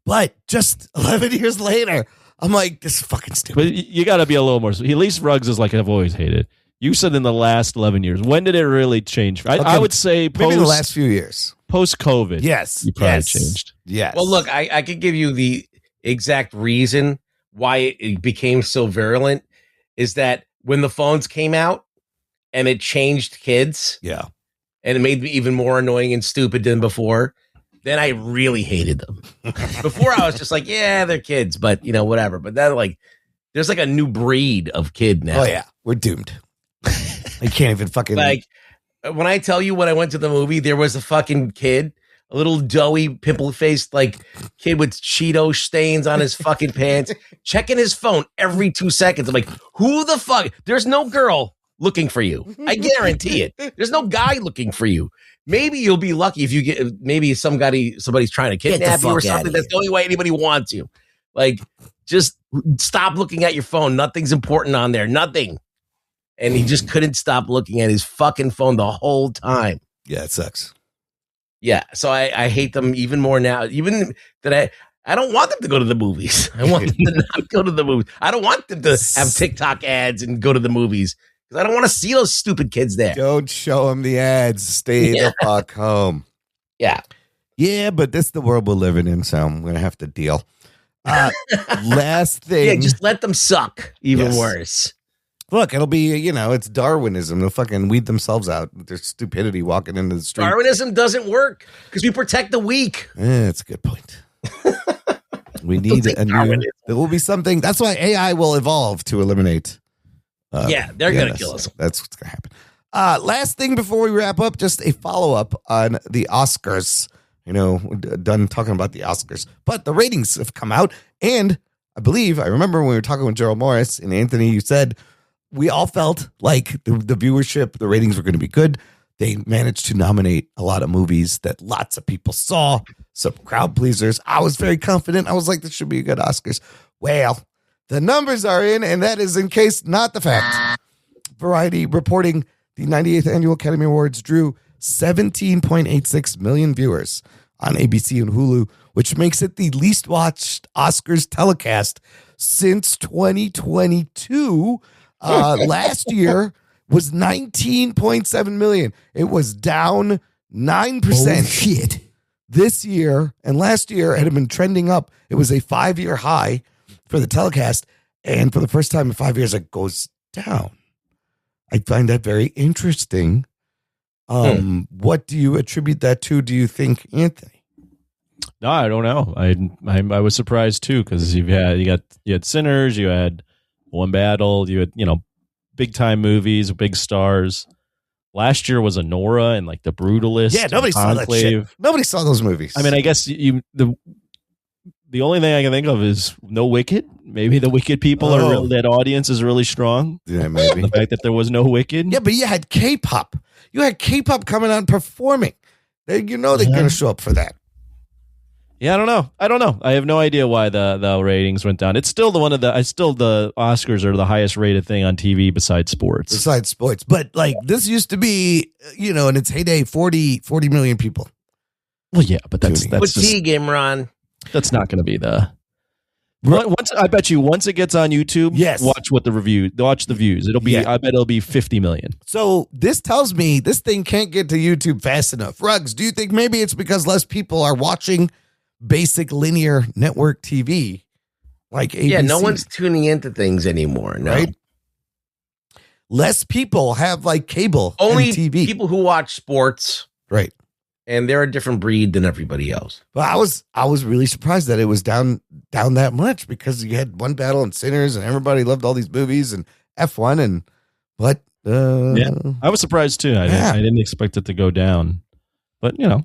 But just 11 years later, I'm like, this is fucking stupid. But you got to be a little more. At least Ruggs is like I've always hated. You said in the last 11 years. When did it really change? I would say maybe the last few years. Post-COVID. Yes. You probably changed. Yes. Well, look, I could give you the exact reason why it became so virulent is that when the phones came out and it changed kids. Yeah. And it made me even more annoying and stupid than before. Then I really hated them. Before I was just like, yeah, they're kids, but whatever. But then there's like a new breed of kid now. Oh yeah, we're doomed. I can't even fucking like when I tell you when I went to the movie, there was a fucking kid, a little doughy, pimple-faced kid with Cheeto stains on his fucking pants, checking his phone every 2 seconds. I'm like, who the fuck? There's no girl looking for you. I guarantee it. There's no guy looking for you. Maybe you'll be lucky if you get somebody's trying to kidnap you or something. That's the only way anybody wants you. Just stop looking at your phone. Nothing's important on there. Nothing. And he just couldn't stop looking at his fucking phone the whole time. Yeah, it sucks. Yeah, so I hate them even more now. Even that I don't want them to go to the movies. I want them to not go to the movies. I don't want them to have TikTok ads and go to the movies because I don't want to see those stupid kids there. Don't show them the ads. Stay the fuck home. Yeah. Yeah, but this is the world we're living in, so I'm going to have to deal. Last thing. Yeah, just let them suck. Even Yes. worse. Look, it'll be, it's Darwinism. They'll fucking weed themselves out. Their stupidity walking into the street. Darwinism doesn't work because we protect the weak. That's a good point. We need a new. Darwinism. There will be something. That's why AI will evolve to eliminate. They're going to kill us. That's what's going to happen. Last thing before we wrap up, just a follow up on the Oscars. We're done talking about the Oscars, but the ratings have come out. And I remember when we were talking with Gerald Morris and Anthony, you said we all felt like the viewership, the ratings were going to be good. They managed to nominate a lot of movies that lots of people saw, some crowd pleasers. I was very confident. I was like, this should be a good Oscars. Well, the numbers are in, and that is in case not the fact. Variety reporting the 98th Annual Academy Awards drew 17.86 million viewers on ABC and Hulu, which makes it the least watched Oscars telecast since 2022. Last year was 19.7 million. It was down 9%. Oh, shit. This year and last year it had been trending up. It was a 5-year high for the telecast. And for the first time in 5 years, it goes down. I find that very interesting. What do you attribute that to, do you think, Anthony? No, I don't know. I was surprised too, because you had Sinners, you had One Battle, you had big time movies, big stars. Last year was Anora and like The Brutalist. Yeah, nobody saw that shit. Nobody saw those movies. I mean, I guess the only thing I can think of is no Wicked. Maybe the Wicked people that audience is really strong. Yeah, maybe. The fact that there was no Wicked. Yeah, but you had K-pop. You had K-pop coming out and performing. They're going to show up for that. Yeah, I don't know. I have no idea why the ratings went down. It's still the Oscars are the highest rated thing on TV besides sports. But like this used to be, in its heyday, 40 million people. Well, yeah, but that's Fatigue, Imran. That's not going to be the. I bet you once it gets on YouTube, yes. Watch the views. It'll be. I bet it'll be 50 million. So this tells me this thing can't get to YouTube fast enough. Ruggs, do you think maybe it's because less people are watching basic linear network TV like ABC? Yeah, no one's tuning into things anymore. No. Right? Less people have like cable only and TV. People who watch sports, right? And they're a different breed than everybody else. But I was really surprised that it was down that much, because you had One Battle and Sinners and everybody loved all these movies and F1 yeah, I was surprised too. I didn't expect it to go down, but it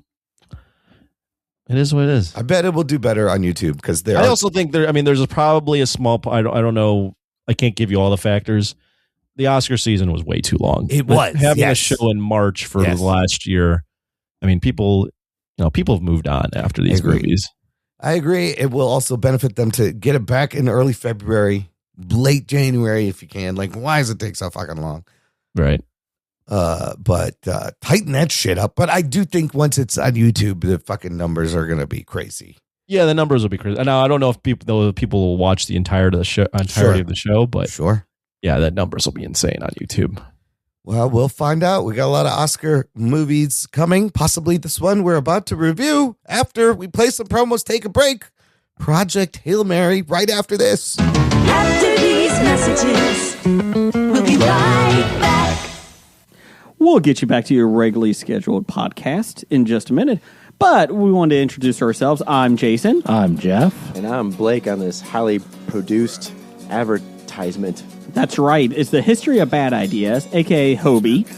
is what it is. I bet it will do better on YouTube, because I also think there's probably a small. I don't know. I can't give you all the factors. The Oscar season was way too long. It was having a show in March for last year. I mean, people have moved on after these movies. I agree. It will also benefit them to get it back in early February, late January if you can. Like, why does it take so fucking long? Right. But tighten that shit up. But I do think once it's on YouTube, the fucking numbers are going to be crazy. Yeah, the numbers will be crazy. Now, I don't know if people will watch the entirety of the show, but sure. Yeah, the numbers will be insane on YouTube. Well, we'll find out. We got a lot of Oscar movies coming, possibly this one we're about to review after we play some promos, take a break. Project Hail Mary right after this. After these messages, we'll be right back. We'll get you back to your regularly scheduled podcast in just a minute. But we wanted to introduce ourselves. I'm Jason. I'm Jeff. And I'm Blake on this highly produced advertisement. That's right. It's the History of Bad Ideas, a.k.a. Hobie.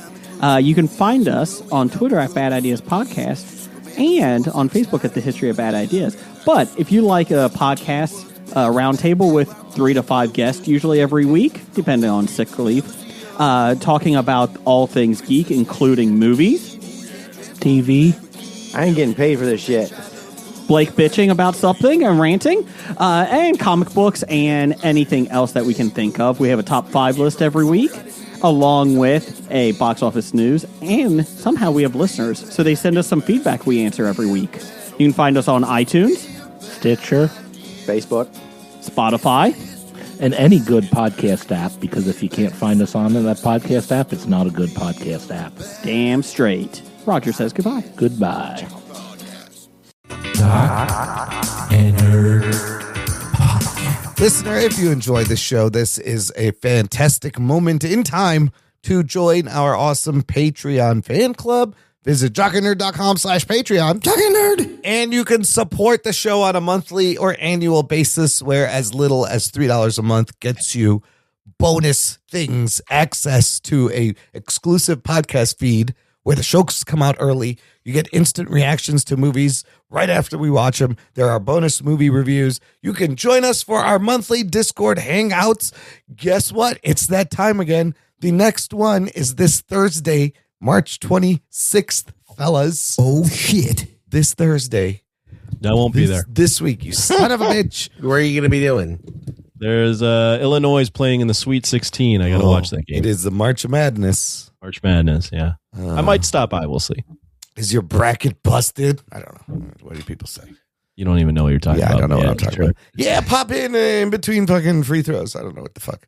You can find us on Twitter at Bad Ideas Podcast and on Facebook at the History of Bad Ideas. But if you like a podcast roundtable with 3 to 5 guests, usually every week, depending on sick leave, talking about all things geek, including movies, TV. I ain't getting paid for this shit. Blake bitching about something and ranting, and comic books and anything else that we can think of. We have a top 5 list every week. along with a box office news, and somehow we have listeners, so they send us some feedback we answer every week. You can find us on iTunes, Stitcher, Facebook, Spotify, and any good podcast app, because if you can't find us on that podcast app, it's not a good podcast app. damn straight. Roger says goodbye. Goodbye. Listener, if you enjoy the show, this is a fantastic moment in time to join our awesome Patreon fan club. Visit jockandnerd.com/Patreon. Jock and Nerd. And you can support the show on a monthly or annual basis, where as little as $3 a month gets you bonus things, access to a exclusive podcast feed where the shows come out early. You get instant reactions to movies right after we watch them. There are bonus movie reviews. You can join us for our monthly Discord hangouts. Guess what? It's that time again. The next one is this Thursday, March 26th, fellas. Oh, shit. This Thursday. I won't be there. This week, you son of a bitch. Where are you going to be doing? There's Illinois playing in the Sweet 16. I got to watch that game. It is the March of Madness. March Madness, yeah. I might stop by. We'll see. Is your bracket busted? I don't know. What do people say? You don't even know what you're talking about. I don't know what I'm Yeah, talking about. Yeah, pop in between fucking free throws. I don't know what the fuck.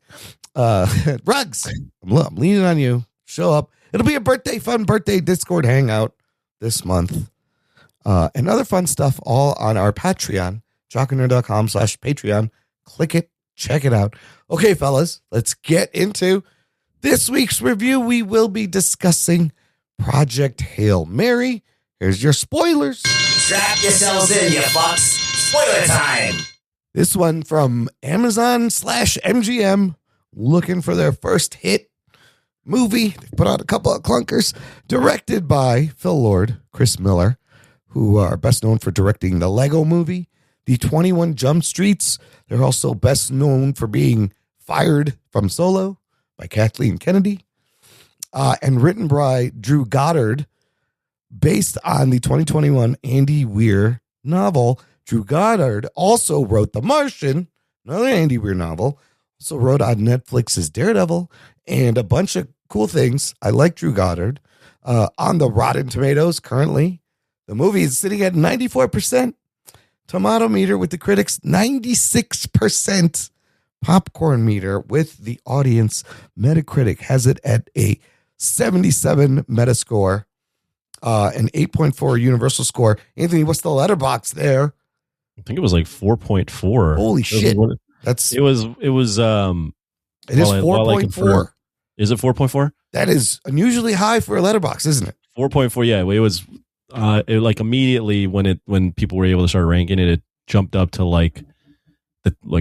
Rugs, I'm leaning on you. Show up. It'll be a fun birthday Discord hangout this month. And other fun stuff all on our Patreon, jockandnerd.com/Patreon. Click it. Check it out. Okay, fellas, let's get into this week's review. We will be discussing Project Hail Mary. Here's your spoilers. Strap yourselves in, you fucks. Spoiler time. This one from Amazon/MGM, looking for their first hit movie. They put out a couple of clunkers. Directed by Phil Lord, Chris Miller, who are best known for directing the Lego Movie, the 21 Jump Streets. They're also best known for being fired from Solo by Kathleen Kennedy. And written by Drew Goddard, based on the 2021 Andy Weir novel. Drew Goddard also wrote The Martian, another Andy Weir novel, also wrote on Netflix's Daredevil, and a bunch of cool things. I like Drew Goddard. On the Rotten Tomatoes currently, the movie is sitting at 94% tomato meter with the critics, 96% popcorn meter with the audience. Metacritic has it at a 77 Metascore, an 8.4 universal score. Anthony, what's the letterbox there? I think it was like 4.4. Holy shit. It is It is 4.4. Is it 4.4? That is unusually high for a letterbox, isn't it? 4.4. Yeah, it was like immediately when people were able to start ranking it, it jumped up to like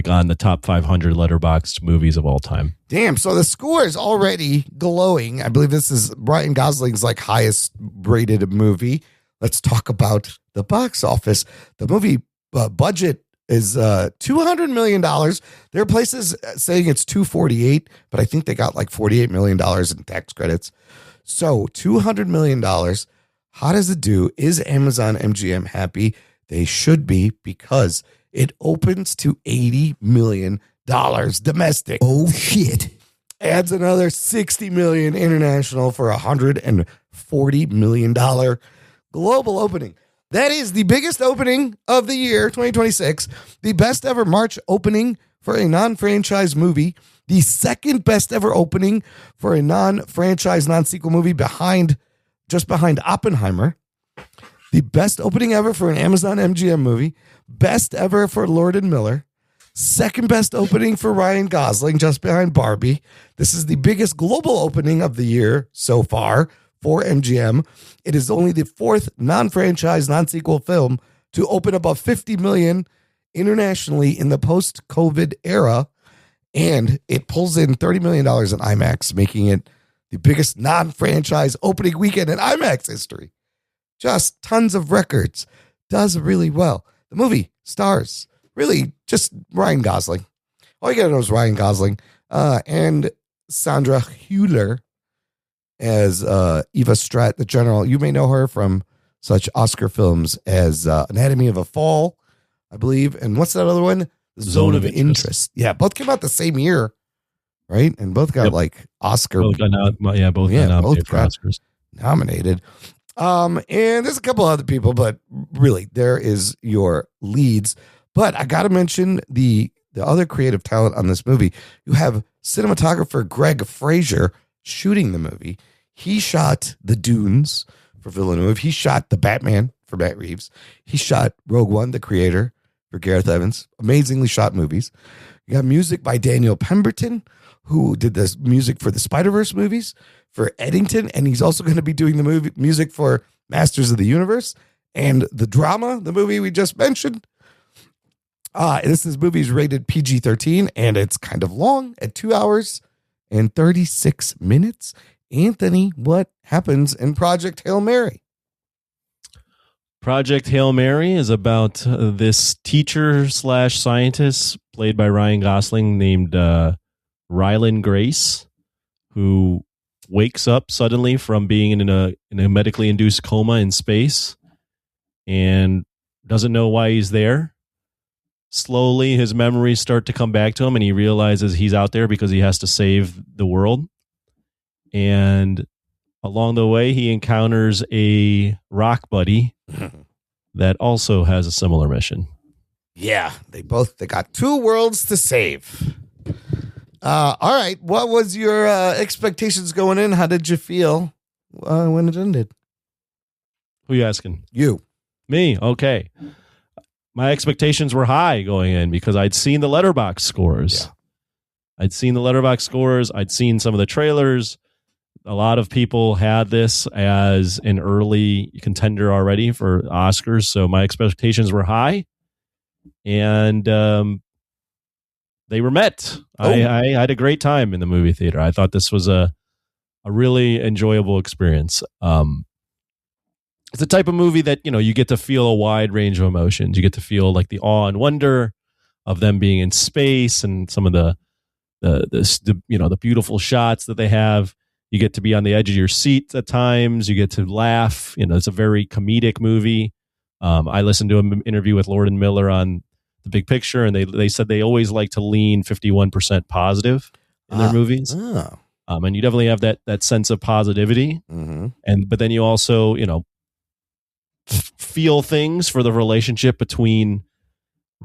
on the top 500 letterboxed movies of all time. Damn. So the score is already glowing. I believe this is Ryan Gosling's like highest rated movie. Let's talk about the box office. The movie budget is $200 million. There are places saying it's $248, but I think they got like $48 million in tax credits. So $200 million. How does it do? Is Amazon MGM happy? They should be, because it opens to $80 million domestic. Oh, shit. Adds another $60 million international for $140 million global opening. That is the biggest opening of the year, 2026. The best ever March opening for a non-franchise movie. The second best ever opening for a non-franchise, non-sequel movie just behind Oppenheimer. The best opening ever for an Amazon MGM movie. Best ever for Lord and Miller. Second best opening for Ryan Gosling, just behind Barbie. This is the biggest global opening of the year so far for MGM. It is only the fourth non-franchise, non-sequel film to open above $50 million internationally in the post-COVID era. And it pulls in $30 million in IMAX, making it the biggest non-franchise opening weekend in IMAX history. Just tons of records. Does really well. The movie stars really just Ryan Gosling. All you gotta know is Ryan Gosling and Sandra Hüller as Eva Stratt, the general. You may know her from such Oscar films as Anatomy of a Fall, I believe. And what's that other one? Zone of Interest. Yeah, both came out the same year. right? And both got Yep. like Oscar. Both got both got nominated for got Oscars. nominated. And there's a couple other people, but really there is your leads. But I got to mention the other creative talent on this movie. You have cinematographer Greg Fraser shooting the movie. He shot the Dunes for Villeneuve. He shot the Batman for Matt Reeves. He shot Rogue One, the creator, for Gareth Evans. Amazingly shot movies. You got music by Daniel Pemberton, who did the music for the Spider-Verse movies, for Eddington, and he's also going to be doing the music for Masters of the Universe and the drama, the movie we just mentioned. This movie is rated PG-13, and it's kind of long at 2 hours and 36 minutes. Anthony, what happens in Project Hail Mary? Project Hail Mary is about this teacher / scientist played by Ryan Gosling named Rylan Grace, who wakes up suddenly from being in a medically induced coma in space and doesn't know why he's there. Slowly, his memories start to come back to him, and he realizes he's out there because he has to save the world. And along the way, he encounters a rock buddy that also has a similar mission. Yeah, they got two worlds to save. All right, what was your expectations going in? How did you feel when it ended? Who are you asking? You. Me? Okay. My expectations were high going in because I'd seen the Letterboxd scores. Yeah. I'd seen some of the trailers. A lot of people had this as an early contender already for Oscars, so my expectations were high, and they were met. Oh. I had a great time in the movie theater. I thought this was a really enjoyable experience. It's a type of movie that, you get to feel a wide range of emotions. You get to feel like the awe and wonder of them being in space and some of the beautiful shots that they have. You get to be on the edge of your seat at times. You get to laugh. It's a very comedic movie. I listened to an interview with Lord and Miller on The Big Picture, and they said they always like to lean 51% positive in their movies. Oh. And you definitely have that sense of positivity. Mm-hmm. But then you also, feel things for the relationship between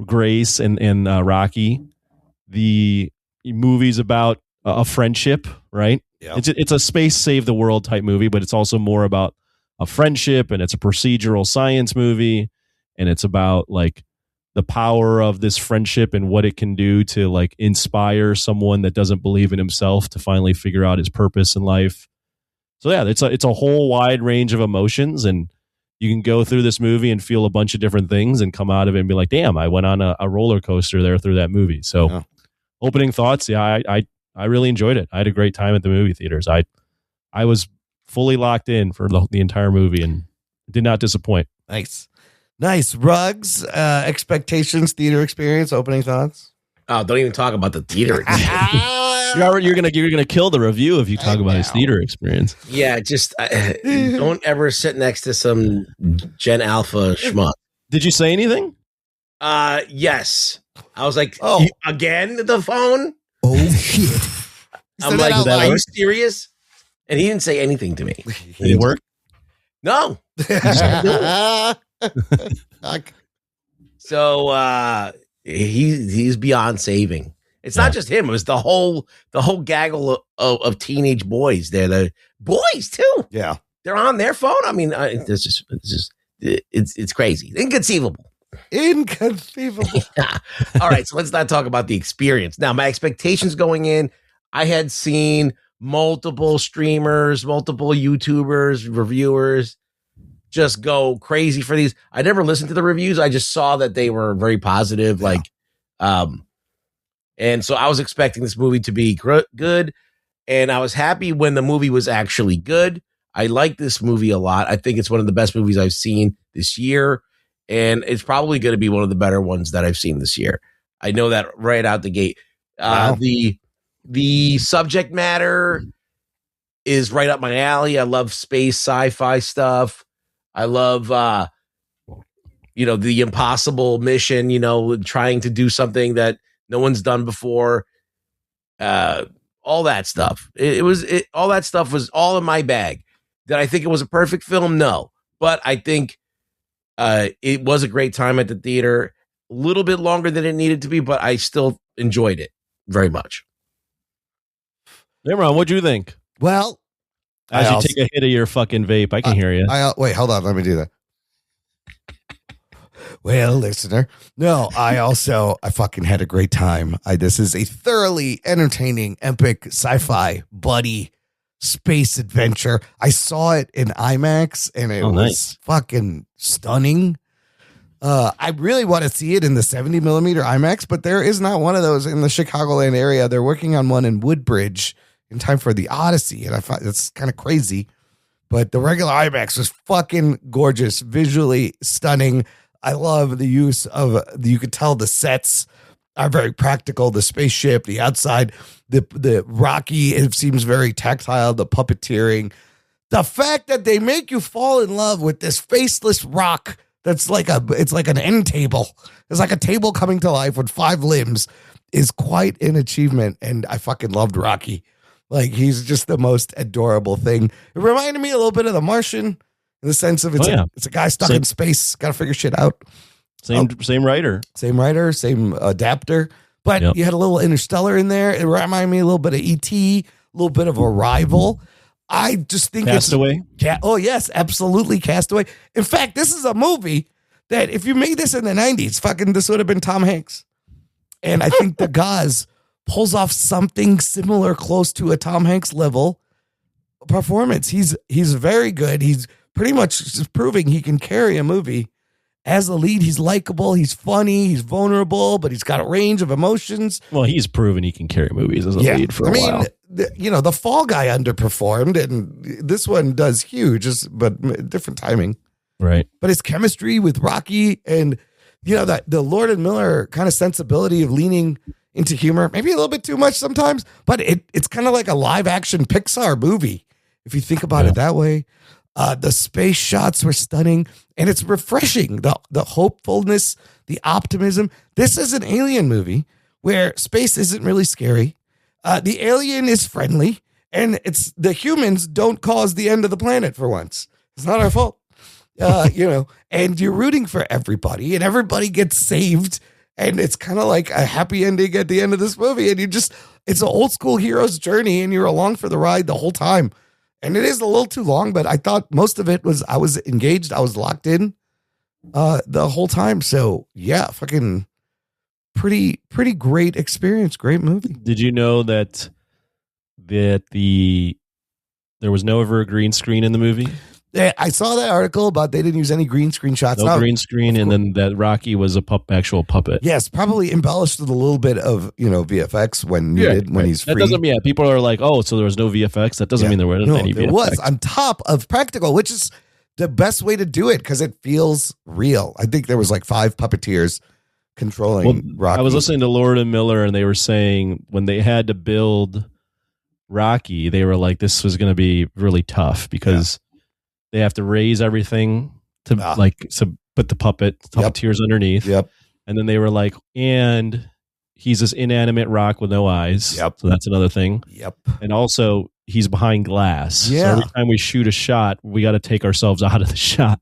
Grace and Rocky. The movie's about a friendship, right? Yep. It's a space save the world type movie, but it's also more about a friendship, and it's a procedural science movie, and it's about like the power of this friendship and what it can do to like inspire someone that doesn't believe in himself to finally figure out his purpose in life. So yeah, it's a whole wide range of emotions, and you can go through this movie and feel a bunch of different things and come out of it and be like, damn, I went on a roller coaster there through that movie. So Yeah. Opening thoughts. Yeah, I really enjoyed it. I had a great time at the movie theaters. I was fully locked in for the entire movie and did not disappoint. Nice. Rugs, expectations, theater experience, opening thoughts. Oh, don't even talk about the theater experience. You're gonna kill the review if you talk about his theater experience. Yeah, just don't ever sit next to some Gen Alpha schmuck. Did you say anything? Yes. I was like, Oh. "You- again the phone? Oh, shit. I'm like, are you serious? And he didn't say anything to me. Did it work? No. So he's beyond saving. It's not just him. It was the whole gaggle of teenage boys. They're the boys too. Yeah. They're on their phone. I mean, it's crazy, inconceivable. All right, so let's not talk about the experience. Now, my expectations going in, I had seen multiple streamers, multiple YouTubers, reviewers just go crazy for these. I never listened to the reviews. I just saw that they were very positive. Yeah. And so I was expecting this movie to be good. And I was happy when the movie was actually good. I like this movie a lot. I think it's one of the best movies I've seen this year. And it's probably going to be one of the better ones that I've seen this year. I know that right out the gate. Wow. The subject matter is right up my alley. I love space sci-fi stuff. I love, the impossible mission, trying to do something that no one's done before. all that stuff. All that stuff was all in my bag. Did I think it was a perfect film? No, but I think it was a great time at the theater. A little bit longer than it needed to be, but I still enjoyed it very much. Imran, what'd you think? Well, As you take a hit of your fucking vape, I can hear you. Wait, hold on. Let me do that. Well, listener, no, I fucking had a great time. This is a thoroughly entertaining, epic sci-fi buddy space adventure. I saw it in IMAX and it was fucking stunning. I really want to see it in the 70 millimeter IMAX, but there is not one of those in the Chicagoland area. They're working on one in Woodbridge in time for the Odyssey, and I find it's kind of crazy. But the regular IMAX was fucking gorgeous, visually stunning. I love the use of, you could tell the sets are very practical. The spaceship, the outside, the Rocky, it seems very tactile, the puppeteering. The fact that they make you fall in love with this faceless rock that's it's like an end table. It's like a table coming to life with 5 limbs is quite an achievement. And I fucking loved Rocky. Like, he's just the most adorable thing. It reminded me a little bit of The Martian in the sense of it's a guy stuck in space, got to figure shit out. Same writer, same adapter. But you had a little Interstellar in there. It reminded me a little bit of E.T., a little bit of Arrival. I just think Castaway. Oh, yes, absolutely. Castaway. In fact, this is a movie that if you made this in the 90s, this would have been Tom Hanks. And I think the Gauze pulls off something similar, close to a Tom Hanks level performance. He's very good. He's pretty much just proving he can carry a movie as a lead. He's likable. He's funny. He's vulnerable, but he's got a range of emotions. Well, he's proven he can carry movies as a lead for a while. The Fall Guy underperformed, and this one does huge, but different timing. Right. But his chemistry with Rocky and, that the Lord and Miller kind of sensibility of leaning into humor, maybe a little bit too much sometimes, but it's kind of like a live action Pixar movie, if you think about it that way. The space shots were stunning, and it's refreshing. The hopefulness, the optimism. This is an alien movie where space isn't really scary. The alien is friendly, and the humans don't cause the end of the planet for once. It's not our fault. And you're rooting for everybody, and everybody gets saved, and it's kind of like a happy ending at the end of this movie, and it's an old school hero's journey, and you're along for the ride the whole time. And it is a little too long, but I thought most of it I was engaged. I was locked in the whole time. So yeah, fucking pretty great experience. Great movie. Did you know that there was no ever a green screen in the movie? Yeah, I saw that article about they didn't use any green screen shots. No green screen, and then that Rocky was a actual puppet. Yes, probably embellished with a little bit of VFX when needed, when he's free. That doesn't mean people are like, oh, so there was no VFX. That doesn't mean there wasn't any VFX. There was on top of practical, which is the best way to do it because it feels real. I think there was like 5 puppeteers controlling Rocky. I was listening to Lord and Miller, and they were saying when they had to build Rocky, they were like, this was going to be really tough because they have to raise everything to put the puppeteers underneath. Yep. And then they were like, and he's this inanimate rock with no eyes. Yep. So that's another thing. Yep. And also he's behind glass. Yeah. So every time we shoot a shot, we got to take ourselves out of the shot.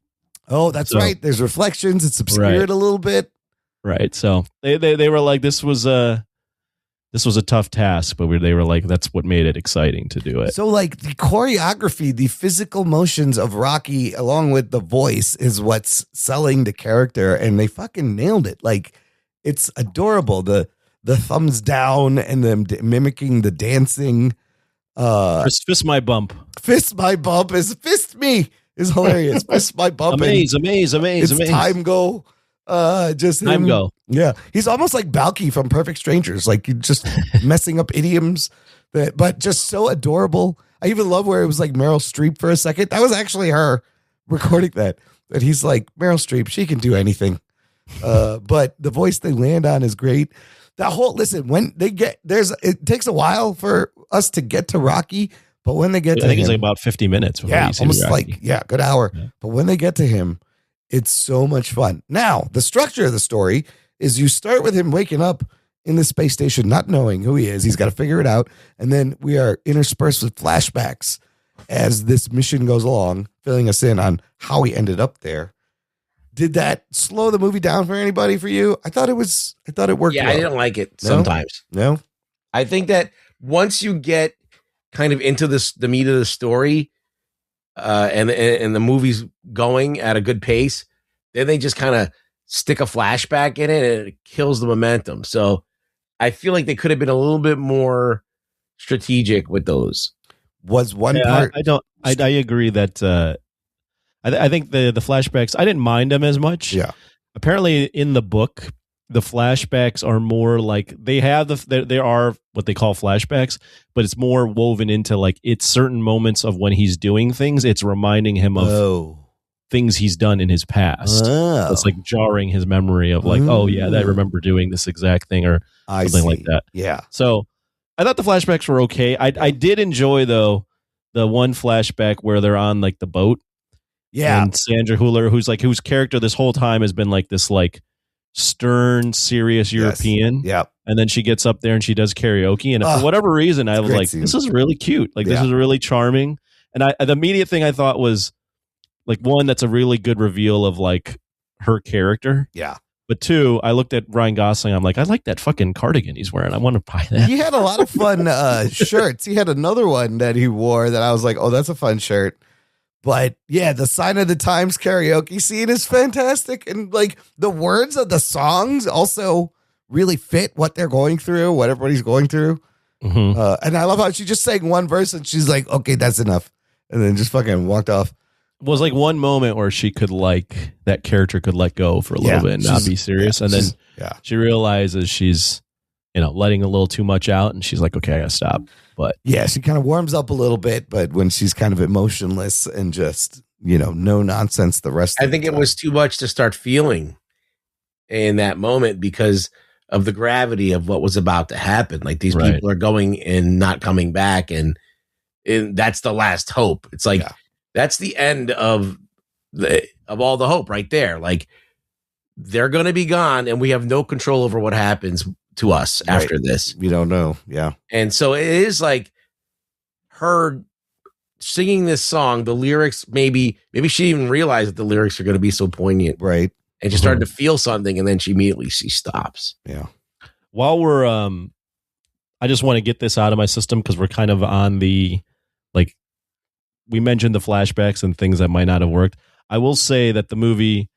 Oh, that's right. There's reflections. It's obscured a little bit. Right. So they were like, this was a tough task, but they were like, that's what made it exciting to do it. So like the choreography, the physical motions of Rocky along with the voice is what's selling the character, and they fucking nailed it. Like, it's adorable. The thumbs down and them mimicking the dancing. Fist my bump. Fist my bump is fist me is hilarious. Fist my bump. Amaze. Time go. Just time him. go. Yeah, he's almost like Balky from Perfect Strangers, like just messing up idioms, but just so adorable. I even love where it was like Meryl Streep for a second. That was actually her recording that. But he's like, Meryl Streep, she can do anything. But the voice they land on is great. When they get it takes a while for us to get to Rocky, but when they get to him, I think it's like about 50 minutes. Almost like good hour. Yeah. But when they get to him, it's so much fun. Now, the structure of the story is you start with him waking up in the space station, not knowing who he is. He's got to figure it out. And then we are interspersed with flashbacks as this mission goes along, filling us in on how he ended up there. Did that slow the movie down for anybody for you? I thought it worked. Yeah, well. I didn't like it No? sometimes. No? I think that once you get kind of into the meat of the story, and the movie's going at a good pace, then they just kind of stick a flashback in it and it kills the momentum. So I feel like they could have been a little bit more strategic with those. Was one Yeah, part... I agree that I think the flashbacks, I didn't mind them as much. Yeah. Apparently in the book, the flashbacks are more like they have they are what they call flashbacks, but it's more woven into like it's certain moments of when he's doing things. It's reminding him of things he's done in his past. Oh. It's like jarring his memory of like, oh yeah, I remember doing this exact thing or something like that. Yeah. So I thought the flashbacks were okay. I did enjoy though the one flashback where they're on like the boat. Yeah. And Sandra Hüller, whose character this whole time has been like this like stern, serious European. Yep. And then she gets up there and she does karaoke. And for whatever reason, I was like, scene. this is really cute. Like, this is really charming. And the immediate thing I thought was like, one, that's a really good reveal of like her character. Yeah. But two, I looked at Ryan Gosling. I'm like, I like that fucking cardigan he's wearing. I want to buy that. He had a lot of fun shirts. He had another one that he wore that I was like, oh, that's a fun shirt. But yeah, the Sign of the Times karaoke scene is fantastic. And like the words of the songs also really fit what they're going through, what everybody's going through. Mm-hmm. And I love how she just sang one verse and she's like, okay, that's enough. And then just fucking walked off. Was like one moment where she could like, that character could let go for a little bit and not be serious. And then she realizes she's, letting a little too much out. And she's like, okay, I gotta stop. But yeah, she kind of warms up a little bit, but when she's kind of emotionless and just, no nonsense the rest of the time. I think it was too much to start feeling in that moment because of the gravity of what was about to happen. Like these people are going and not coming back. And that's the last hope. It's like, that's the end of all the hope right there. Like they're going to be gone and we have no control over what happens to us after this. We don't know. Yeah. And so it is like her singing this song, the lyrics, maybe she didn't even realize that the lyrics are going to be so poignant. Right. And she started to feel something and then she stops. Yeah. While we're, I just want to get this out of my system because we're kind of on the, like, we mentioned the flashbacks and things that might not have worked. I will say that the movie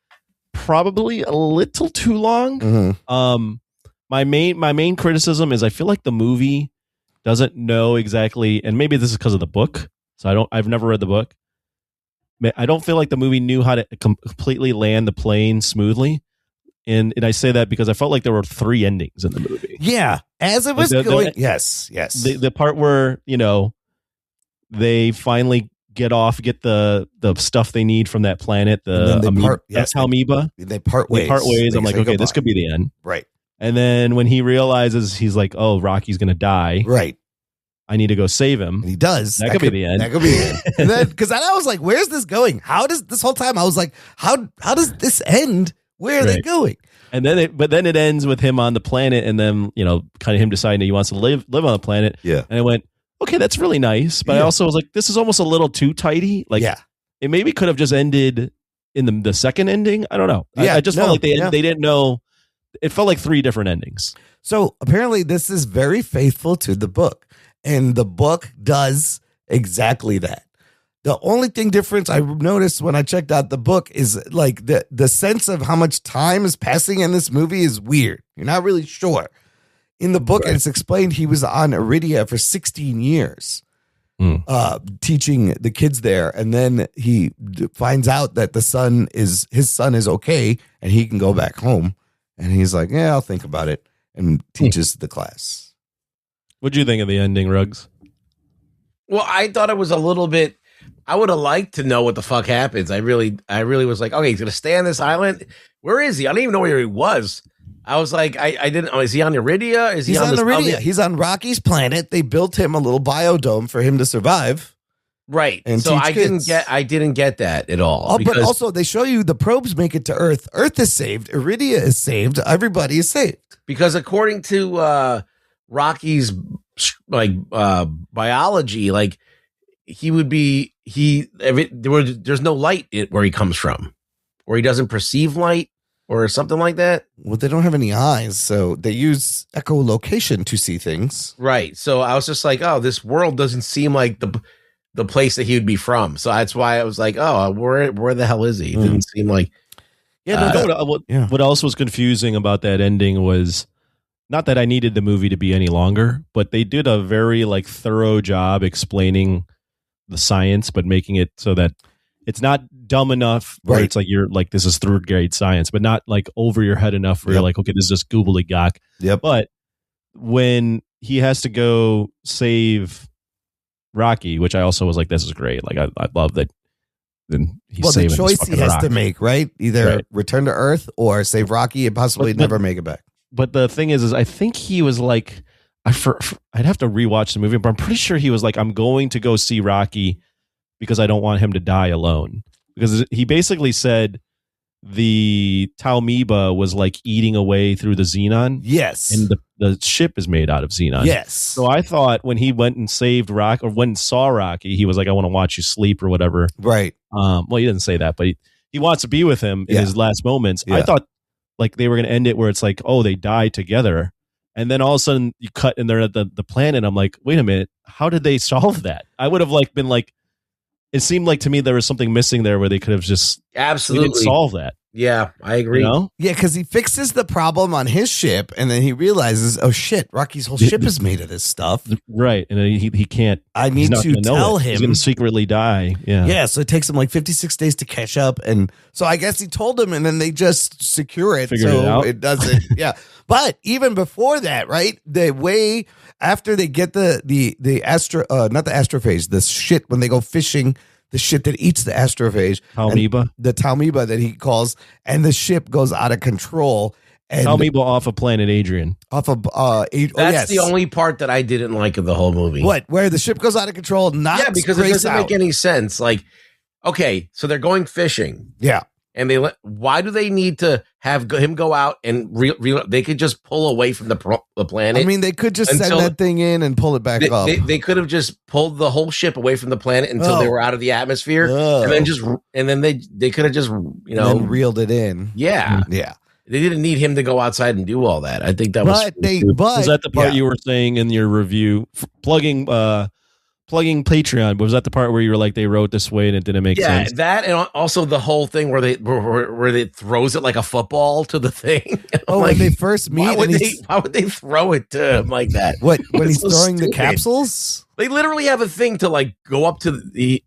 probably a little too long. Mm-hmm. My main criticism is I feel like the movie doesn't know exactly, and maybe this is because of the book. So I've never read the book. I don't feel like the movie knew how to completely land the plane smoothly. And I say that because I felt like there were 3 endings in the movie. Yeah. As it was going. Yes. The part where, they finally get the stuff they need from that planet, the amoeba. They part ways. I'm like, okay, this could be the end. Right. And then when he realizes, he's like, oh, Rocky's going to die. Right. I need to go save him. And he does. That could be the end. That could be the end. And then, because I was like, where's this going? How does this whole time I was like, how does this end? Where are they going? And then it ends with him on the planet and then, kind of him deciding that he wants to live on the planet. Yeah. And I went, okay, that's really nice. But I also was like, this is almost a little too tidy. Like, it maybe could have just ended in the second ending. I don't know. Yeah. I just felt like they didn't know. It felt like 3 different endings. So apparently this is very faithful to the book. And the book does exactly that. The only thing difference I noticed when I checked out the book is like the sense of how much time is passing in this movie is weird. You're not really sure. In the book, it's explained he was on Iridia for 16 years, teaching the kids there. And then he finds out that his son is okay and he can go back home. And he's like, yeah, I'll think about it, and teaches the class. What'd you think of the ending, Ruggs? Well, I thought it was a little bit, I would have liked to know what the fuck happens. I really was like, okay, he's going to stay on this island. Where is he? I don't even know where he was. I was like, I didn't. Is he on Iridia? He's on Iridia. He's on Rocky's planet. They built him a little biodome for him to survive. Right. And So teach I kids. didn't get that at all. Oh, but because- also they show you the probes make it to Earth. Earth is saved. Iridia is saved. Everybody is saved. because according to Rocky's biology, like there's no light where he comes from, or he doesn't perceive light or something like that. Well, they don't have any eyes, so they use echolocation to see things. Right. So I was just like, oh, this world doesn't seem like the place that he would be from. So that's why I was like, oh, where the hell is he? It didn't seem like. Yeah, what else was confusing about that ending was not that I needed the movie to be any longer, but they did a very like thorough job explaining the science, but making it so that it's not dumb enough where Right. it's like you're like this is third grade science, but not like over your head enough where you're like, okay, this is just gobbledygook. Yep. But when he has to go save Rocky, which I also was like, this is great. Like I love that. Then he's Well, the saving this choice he fucking has rock. to make, right? Either Right. return to Earth or save Rocky and possibly But- never make it back. But the thing is I think he was like, I'd have to rewatch the movie, but I'm pretty sure he was like, I'm going to go see Rocky because I don't want him to die alone. Because he basically said the Talmiba was like eating away through the xenon, Yes. and the ship is made out of xenon. Yes. So I thought when he went and saved Rock or went and saw Rocky, he was like, I want to watch you sleep or whatever. Right. Well, he didn't say that, but he wants to be with him in Yeah. his last moments. I Yeah. thought like they were going to end it where it's like, oh, they die together. And then all of a sudden you cut and they're at the planet. I'm like, wait a minute. How did they solve that? I would have like been like, it seemed like to me there was something missing there where they could have just they didn't Absolutely. solve that. Yeah, I agree. You know? Yeah, because he fixes the problem on his ship and then he realizes, oh shit, Rocky's whole ship is made of this stuff. Right. And then he can't. I he's need not to gonna know tell it. He's him. going to secretly die. Yeah. Yeah, so it takes him like 56 days to catch up. And so I guess he told him and then they just secure it. Figured so it out. it doesn't. Yeah. But even before that, right? The way after they get not the astrophage, the shit when they go fishing, the shit that eats the astrophage. Talmiba. and The Talmiba that he calls, and the ship goes out of control. And Talmiba off of Planet Adrian. off of That's the only part that I didn't like of the whole movie. What? Where the ship goes out of control, knocks Yeah, because it Grace doesn't out. make any sense. Like, okay, so they're going fishing, Yeah. and why do they need to have him go out and they could just pull away from the planet? I mean, they could just send Until- that thing in and pull it back up. they could have just pulled the whole ship away from the planet until they Oh. were out of the atmosphere, Oh. and then they could have just And then reeled it in. yeah. Yeah. They didn't need him to go outside and do all that. I think that was Was that the part yeah. you were saying in your review? Plugging Patreon, but was that the part where you were like they wrote this way and it didn't make yeah, sense? that and also the whole thing where they throws it like a football to the thing. I'm Oh, like, when they first meet, why would and they? he's, Why would they throw it to him like that? what when It's he's so throwing the stupid. capsules? They literally have a thing to like go up to they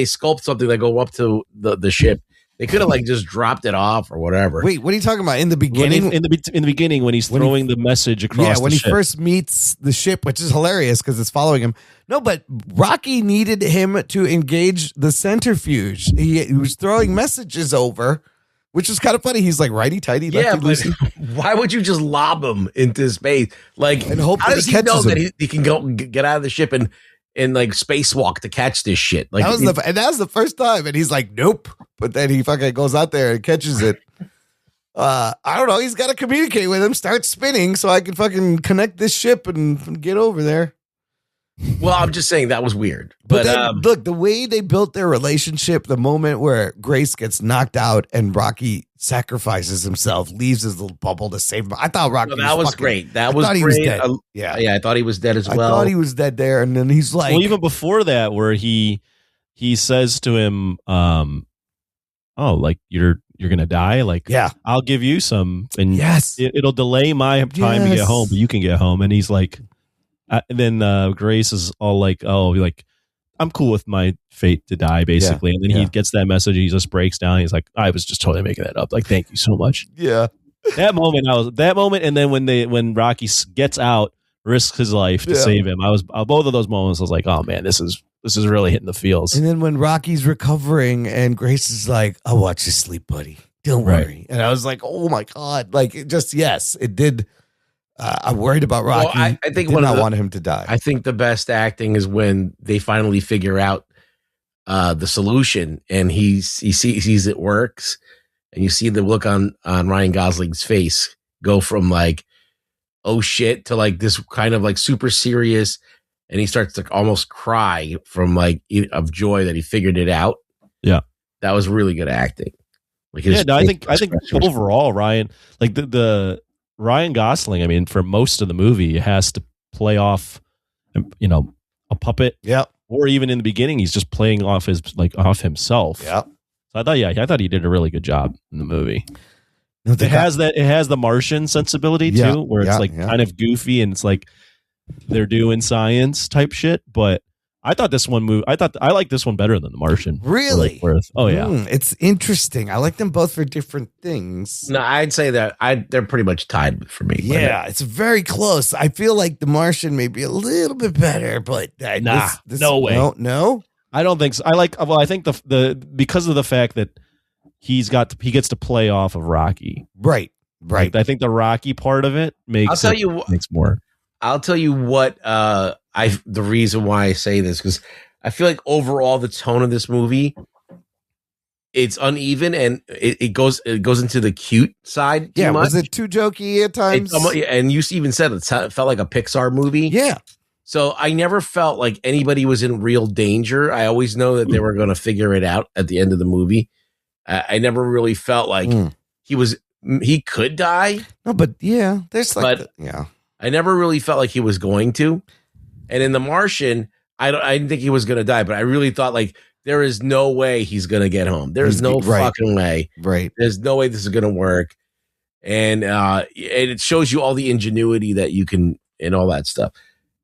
sculpt something that go up to the ship. They could have like just dropped it off or whatever. Wait, what are you talking about? In the When beginning? in the beginning when he's When he- throwing the message across Yeah, the when he ship. first meets the ship, which is hilarious because it's following him. No, but Rocky needed him to engage the centrifuge. He was throwing messages over, which is kind of funny. He's like righty tighty, Yeah, lefty but loosey. why would you just lob him into space? Like, And hope how that does he he know catches that him? he can go get out of the ship and like spacewalk to catch this shit? Like, That was the first time, and he's like, nope. But then he fucking goes out there and catches it. I don't know. He's got to communicate with him, start spinning, so I can fucking connect this ship and get over there. well, I'm just saying that was weird. But But then, look, the way they built their relationship, the moment where Grace gets knocked out and Rocky sacrifices himself, leaves his little bubble to save him. I thought Rocky no, that was fucking- great. That I was thought great. he was dead. Yeah, Yeah. I thought he was dead as I well. thought he was dead there, and then he's like, well, even before that, where he says to him, "Oh, like you're gonna die. Like, yeah, I'll give you some, and yes, it'll delay my time to get Yes. home, but you can get home." And he's like, and then Grace is all like, "Oh, like I'm cool with my fate to die, basically." And then he yeah. gets that message. He just breaks down. He's like, "I was just totally making that up. Like, thank you so much." yeah. That moment, and then when Rocky gets out, risks his life to Yeah. save him. I was both of those moments. I was like, "Oh man, this is really hitting the feels." And then when Rocky's recovering and Grace is like, I'll watch you sleep, buddy. Don't Right. worry. And I was like, oh my God. Like, it just, yes, it did. I'm worried about Rocky. Well, I think did one of not the- want him to die. I think the best acting is when they finally figure out the solution, and he sees it works, and you see the look on Ryan Gosling's face go from like, oh shit, to like this kind of like super serious, and he starts to almost cry from like of joy that he figured it out. Yeah, that was really good acting. Like I think overall, Ryan, like the Ryan Gosling, I mean, for most of the movie, has to play off, you know, a puppet. Yeah. Or even in the beginning, he's just playing off himself. Yeah. So I thought he did a really good job in the movie. No, It has the Martian sensibility too, where it's kind of goofy and it's like they're doing science type shit. But I thought this one I like this one better than The Martian. Really? Oh yeah. It's interesting. I like them both for different things. No, I'd say that they're pretty much tied for me. Yeah, it's very close. I feel like The Martian may be a little bit better, but no way. No. I don't think so. I think the because of the fact that he gets to play off of Rocky. Right. I think the Rocky part of it makes more. I'll tell you what the reason why I say this, because I feel like overall the tone of this movie, it's uneven and it goes into the cute side. Yeah, was it too jokey at times? And you even said it felt like a Pixar movie. Yeah. So I never felt like anybody was in real danger. I always know that they were going to figure it out at the end of the movie. I never really felt like he could die. No, but yeah, there's like, I never really felt like he was going to. And in The Martian, I didn't think he was going to die, but I really thought like there is no way he's going to get home. There's no fucking way. Right. There's no way this is going to work. And it shows you all the ingenuity that you can and all that stuff,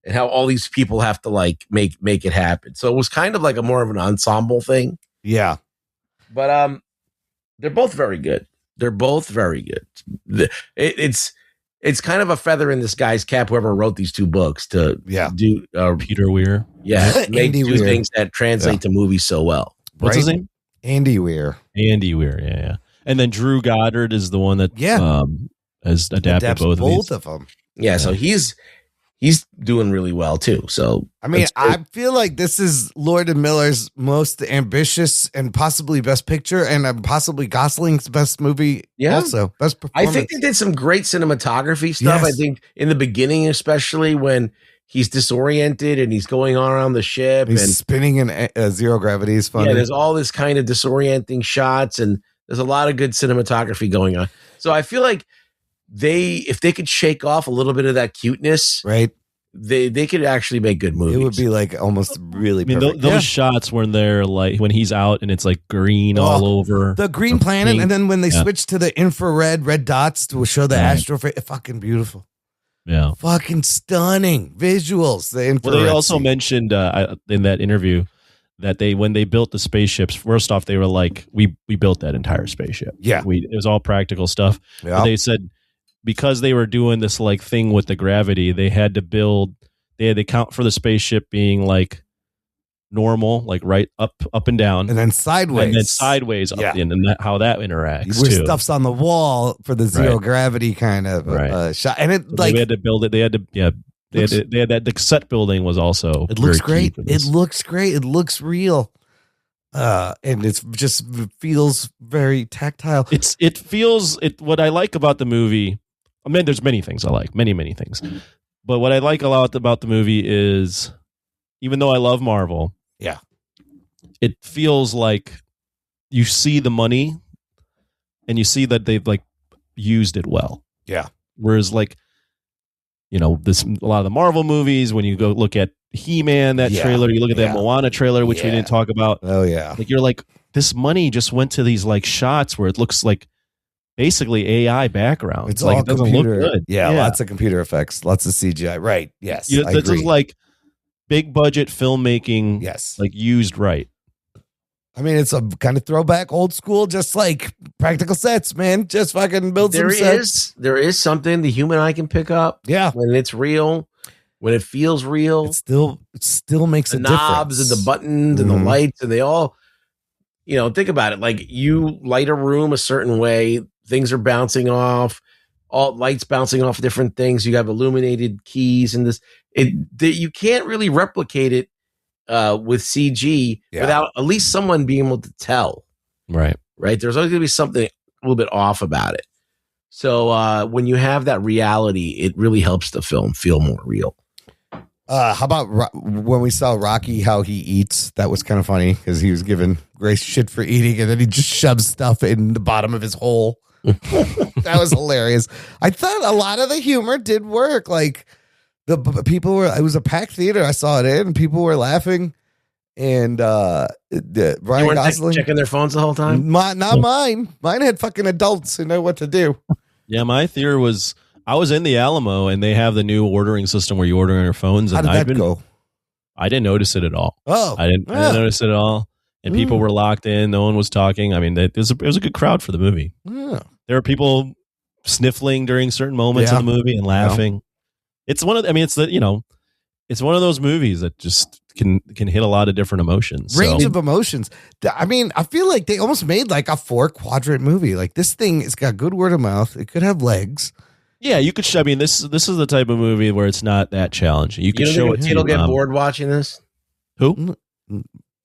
and how all these people have to like make it happen. So it was kind of like a more of an ensemble thing. Yeah. But they're both very good. They're both very good. It's kind of a feather in this guy's cap, whoever wrote these two books, to do Peter Weir. Yeah, do things that translate to movies so well. What's his name? Andy Weir. Yeah. And then Drew Goddard is the one that has adapted both of them. Yeah, so he's doing really well too. So I mean, I feel like this is Lord and Miller's most ambitious and possibly best picture, and possibly Gosling's best movie. Yeah, also best performance. I think they did some great cinematography stuff. Yes. I think in the beginning, especially when he's disoriented and he's going on around the ship he's and spinning in zero gravity is funny. Yeah, there's all this kind of disorienting shots, and there's a lot of good cinematography going on. So I feel like if they could shake off a little bit of that cuteness, right, they could actually make good movies. It would be like almost really perfect. Those shots when they're like, when he's out and it's like green all over the green planet, pink. and then when they switch to the infrared red dots to show the astrophysics, fucking beautiful. Yeah, fucking stunning visuals. The infrared. Well, they also mentioned in that interview that when they built the spaceships, first off, they were like, we built that entire spaceship. Yeah, it was all practical stuff. Yeah. But they said, because they were doing this like thing with the gravity, they had to account for the spaceship being like normal, like right up and down, and then sideways, up in, and how that interacts. Where too. Stuff's on the wall for the zero gravity kind of shot, and it like they had to build it. They had that. The set building was also. It looks great. It looks great. It looks real. And it feels very tactile. It feels what I like about the movie. I mean, there's many things I like, many things. But what I like a lot about the movie is, even though I love Marvel, it feels like you see the money and you see that they've like used it well. Yeah. Whereas like, a lot of the Marvel movies, when you go look at He-Man, that trailer, you look at that Moana trailer, which we didn't talk about. Oh yeah. Like you're like, this money just went to these like shots where it looks like basically AI background. It's like all it doesn't computer, look good. Yeah, lots of computer effects, lots of CGI. Right. Yes. This is like big budget filmmaking. Yes. Like used right. I mean, it's a kind of throwback, old school, just like practical sets, man. Just fucking build some sets. There is something the human eye can pick up. Yeah. When it's real, when it feels real. It still makes a difference. The knobs and the buttons and the lights, and they all, think about it. Like you light a room a certain way, things are bouncing off, all lights bouncing off different things. You have illuminated keys and this. You can't really replicate it with CG without at least someone being able to tell. Right. There's always going to be something a little bit off about it. So when you have that reality, it really helps the film feel more real. How about when we saw Rocky, how he eats? That was kind of funny because he was given Grace shit for eating, and then he just shoves stuff in the bottom of his hole. That was hilarious. I thought a lot of the humor did work. Like the people were, it was a packed theater. I saw it in, and people were laughing. And Ryan Gosling checking their phones the whole time. Not mine. Mine had fucking adults who know what to do. Yeah, my theater was. I was in the Alamo, and they have the new ordering system where you order on your phones. How And did that go? I didn't notice it at all. Oh, I didn't notice it at all. And people were locked in. No one was talking. I mean, it was a good crowd for the movie. Yeah. There were people sniffling during certain moments of the movie and laughing. Yeah. It's one of. I mean, it's one of those movies that just can hit a lot of different emotions. Range of emotions. I mean, I feel like they almost made like a 4-quadrant movie. Like this thing, it's got good word of mouth. It could have legs. Yeah, you could. I mean, this is the type of movie where it's not that challenging. You can show it. Kid will get bored watching this. Who? Did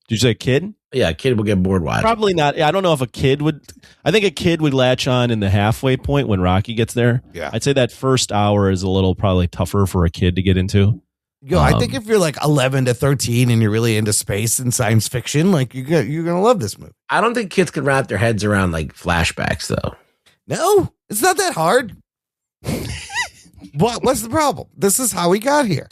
you say kid? Yeah, a kid will get bored watching. Probably not. I don't know if a kid would. I think a kid would latch on in the halfway point when Rocky gets there. Yeah, I'd say that first hour is a little probably tougher for a kid to get into. Yo, I think if you're like 11 to 13 and you're really into space and science fiction, like you're gonna love this movie. I don't think kids can wrap their heads around like flashbacks though. No, it's not that hard. What's the problem? This is how we got here.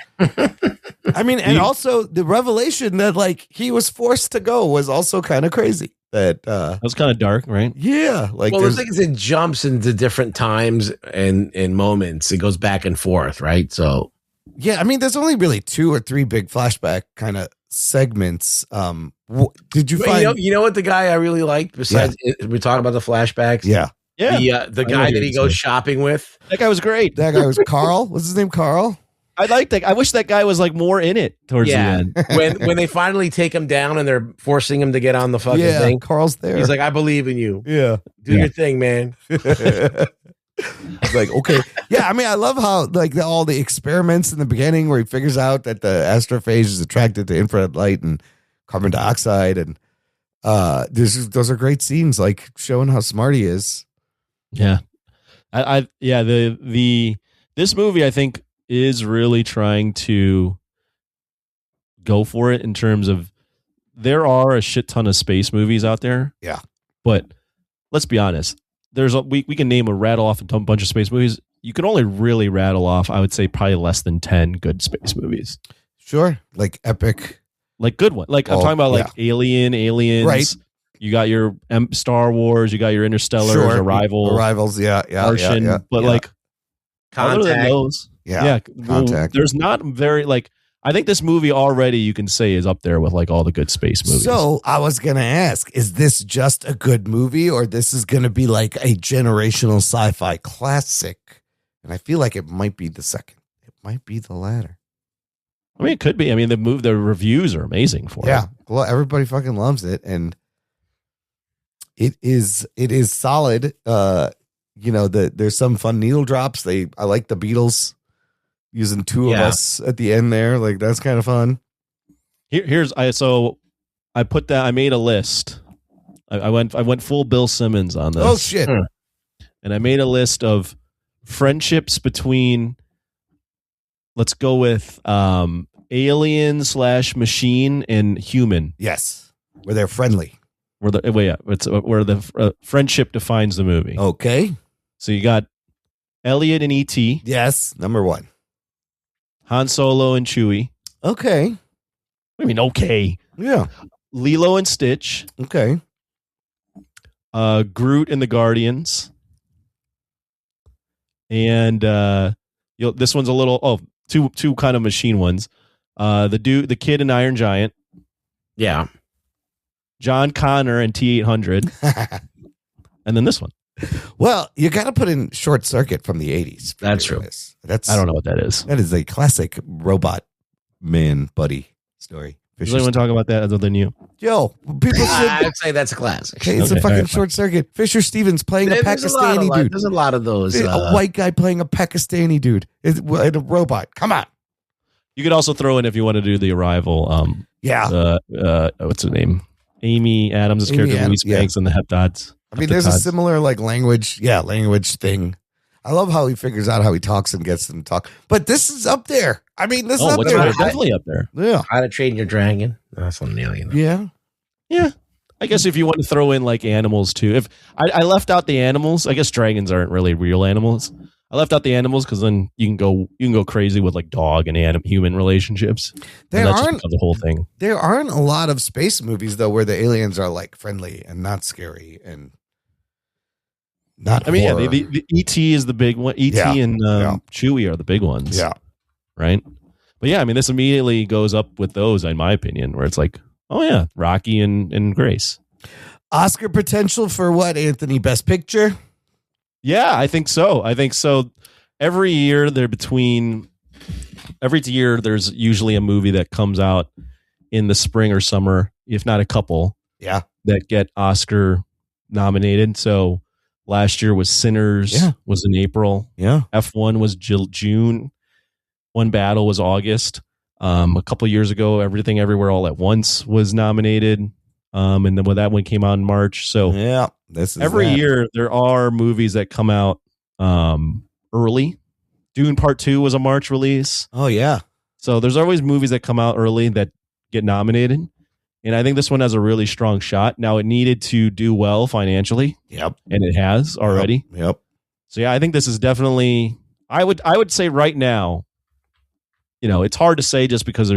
I mean, and also the revelation that like he was forced to go was also kind of crazy. That was kind of dark, right? Yeah. Like, well, the thing is, it jumps into different times and moments. It goes back and forth, right? So, yeah, I mean, there's only really 2 or 3 big flashback kind of segments. Did you find? You know what the guy I really liked besides we talk about the flashbacks? Yeah. Yeah, the guy that he goes shopping with. That guy was great. That guy was Carl. What's his name? Carl. I like that. I wish that guy was like more in it towards the end. when they finally take him down and they're forcing him to get on the fucking thing. Carl's there. He's like, I believe in you. Yeah, do your thing, man. It's like, okay, yeah. I mean, I love how like all the experiments in the beginning where he figures out that the astrophage is attracted to infrared light and carbon dioxide, and those are great scenes, like showing how smart he is. Yeah, this movie I think is really trying to go for it in terms of there are a shit ton of space movies out there. Yeah, but let's be honest. We can name a rattle off a bunch of space movies. You can only really rattle off, I would say, probably less than 10 good space movies. Sure, like epic, like good one. Like I'm talking about like Aliens, right? You got your Star Wars, you got your Interstellar, Arrivals, Martian, but like Contact. other than those, Contact. There's not very like. I think this movie already you can say is up there with like all the good space movies. So I was going to ask, is this just a good movie or this is going to be like a generational sci-fi classic? And I feel like it might be the second. It might be the latter. I mean, it could be. I mean, the reviews are amazing for it. Yeah. Well, everybody fucking loves it. And it is solid. There's some fun needle drops. I like the Beatles. Using 2 of us at the end there, like that's kind of fun. I put that. I made a list. I went full Bill Simmons on this. Oh shit! And I made a list of friendships between. Let's go with alien / machine and human. Yes, where they're friendly. Where the friendship defines the movie. Okay. So you got Elliot and E.T. Yes, number 1. Han Solo and Chewie. Okay. What do you mean, okay? Yeah. Lilo and Stitch. Okay. Groot and the Guardians. And this one's a little two kind of machine ones. The kid and Iron Giant. Yeah. John Connor and T-800. And then this one. Well, you got to put in Short Circuit from the 80s. That's true. I don't know what that is. That is a classic robot man buddy story. Does anyone talk about that other than you? Yo, people should. I'd say that's a classic. Okay, it's a fucking Short Circuit. Fisher Stevens playing a Pakistani dude. There's a lot of those. A white guy playing a Pakistani dude. It's a robot. Come on. You could also throw in if you want to do the Arrival. What's her name? Amy Adams' character, Louise Banks, and the Heptads. I mean, there's a similar like language thing. I love how he figures out how he talks and gets them to talk. But this is up there. I mean, this is up there. Definitely up there. Yeah. How to Train Your Dragon. That's on Alien. Yeah. Yeah. I guess if you want to throw in like animals too. If I left out the animals, I guess dragons aren't really real animals. I left out the animals because then you can go crazy with like dog and human relationships. There aren't the whole thing. There aren't a lot of space movies though where the aliens are like friendly and not scary and not. I mean, horror. yeah, the ET is the big one. ET and Chewie are the big ones. Yeah, right. But yeah, I mean, this immediately goes up with those, in my opinion, where it's like, oh yeah, Rocky and Grace. Oscar potential for what, Anthony? Best Picture? Yeah, I think so. Every year there's usually a movie that comes out in the spring or summer, if not a couple. Yeah. That get Oscar nominated. So last year was Sinners, was in April. Yeah. F1 was June. One Battle was August. A couple years ago, Everything Everywhere All at Once was nominated. And then when that one came out in March. So yeah, this is every year there are movies that come out early. Dune Part 2 was a March release. Oh yeah. So there's always movies that come out early that get nominated. And I think this one has a really strong shot. Now it needed to do well financially. Yep. And it has already. Yep. So yeah, I think this is definitely I would say right now, it's hard to say just because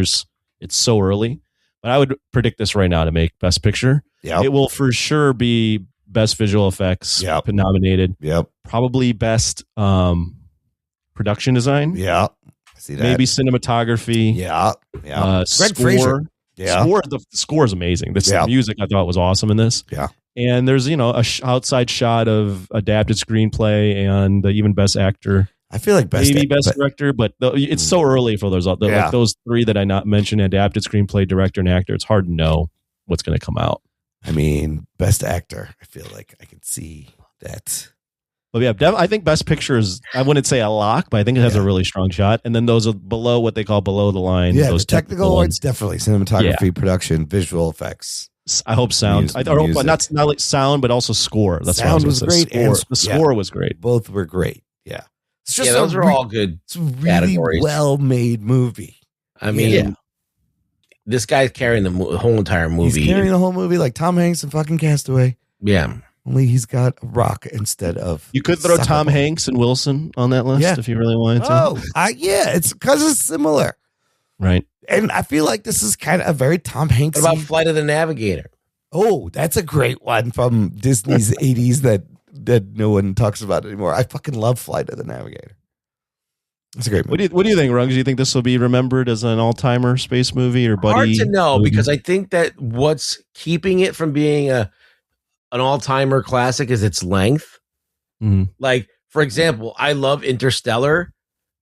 it's so early. But I would predict this right now to make Best Picture. Yep. It will for sure be Best Visual Effects nominated. Yep. Probably Best Production Design. Yeah. I see that. Maybe Cinematography. Yeah. Yeah. Greg Fraser. Yeah. The score is amazing. The music I thought was awesome in this. Yeah. And there's, outside shot of adapted screenplay and even Best Actor. I feel like best director, but it's so early for those. Like those three that I not mentioned: adapted screenplay, director, and actor. It's hard to know what's going to come out. I mean, best actor. I feel like I can see that. But yeah, I think Best Picture is. I wouldn't say a lock, but I think it has a really strong shot. And then those are below what they call below the line. Yeah, those the technical awards definitely cinematography, production, visual effects. I hope sound. Not like sound, but also score. That's sound was great. The score was great. Both were great. Yeah. It's just those are all good. It's a really well-made movie. I mean, this guy's carrying the whole entire movie. He's carrying the whole movie like Tom Hanks and fucking Castaway. Yeah. Only he's got a rock instead of. You could throw Tom Hanks and Wilson on that list if you really wanted to. Oh, it's because it's similar. Right. And I feel like this is kind of a very Tom Hanks. What about Flight of the Navigator? Oh, that's a great one from Disney's 80s that no one talks about anymore. I fucking love Flight of the Navigator. It's a great movie. What do you think, Rungs? Do you think this will be remembered as an all-timer space movie or buddy? Hard to know movie? Because I think that what's keeping it from being an all-timer classic is its length. Mm-hmm. Like, for example, I love Interstellar,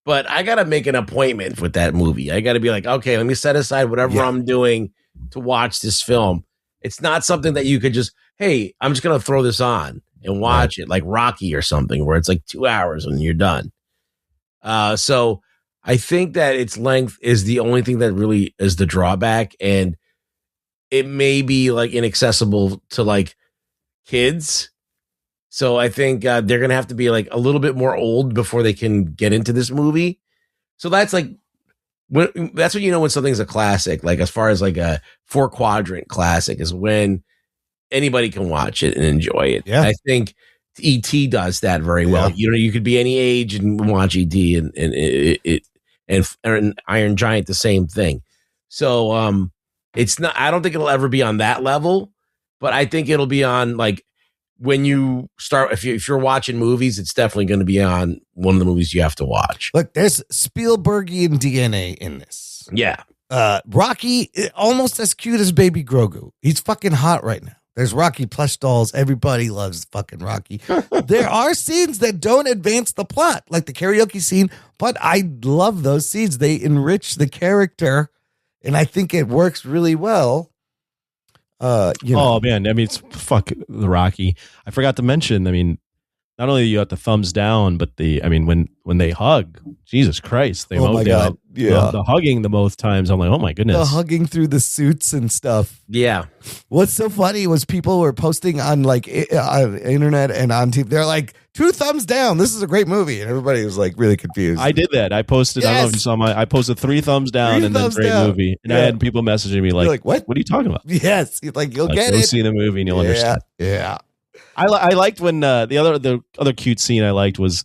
but I got to make an appointment with that movie. I got to be like, okay, let me set aside whatever I'm doing to watch this film. It's not something that you could just, hey, I'm just going to throw this on and watch it like Rocky or something where it's like 2 hours and you're done. So I think that its length is the only thing that really is the drawback. And it may be like inaccessible to like kids. So I think they're going to have to be like a little bit more old before they can get into this movie. So that's like, that's when you know when something's a classic, like as far as like a 4-quadrant classic is when anybody can watch it and enjoy it. Yeah. I think E.T. does that very well. You could be any age and watch E.T. and Iron Giant, the same thing. So it's not, I don't think it'll ever be on that level, but I think it'll be on like when you start, if you're watching movies, it's definitely going to be on one of the movies you have to watch. Look, there's Spielbergian DNA in this. Yeah. Rocky, almost as cute as Baby Grogu. He's fucking hot right now. There's Rocky plush dolls. Everybody loves fucking Rocky. There are scenes that don't advance the plot, like the karaoke scene, but I love those scenes. They enrich the character, and I think it works really well. Oh man, I mean, it's fuck the Rocky. I forgot to mention. I mean, not only you got the thumbs down, but when they hug, Jesus Christ, they Oh my God. Yeah. the hugging the most times. I'm like, oh my goodness, The hugging through the suits and stuff. Yeah. What's so funny was people were posting on like on internet and on TV. They're like, 2 thumbs down. This is a great movie, and everybody was like really confused. I did that. I posted. I don't know if you saw I posted 3 thumbs down 3 and then thumbs great down. movie, and I Yeah. had people messaging me like, You're like, what? What are you talking about? Yes, like you'll Like, get go it. see the movie and you'll understand. Yeah. I liked when the other cute scene I liked was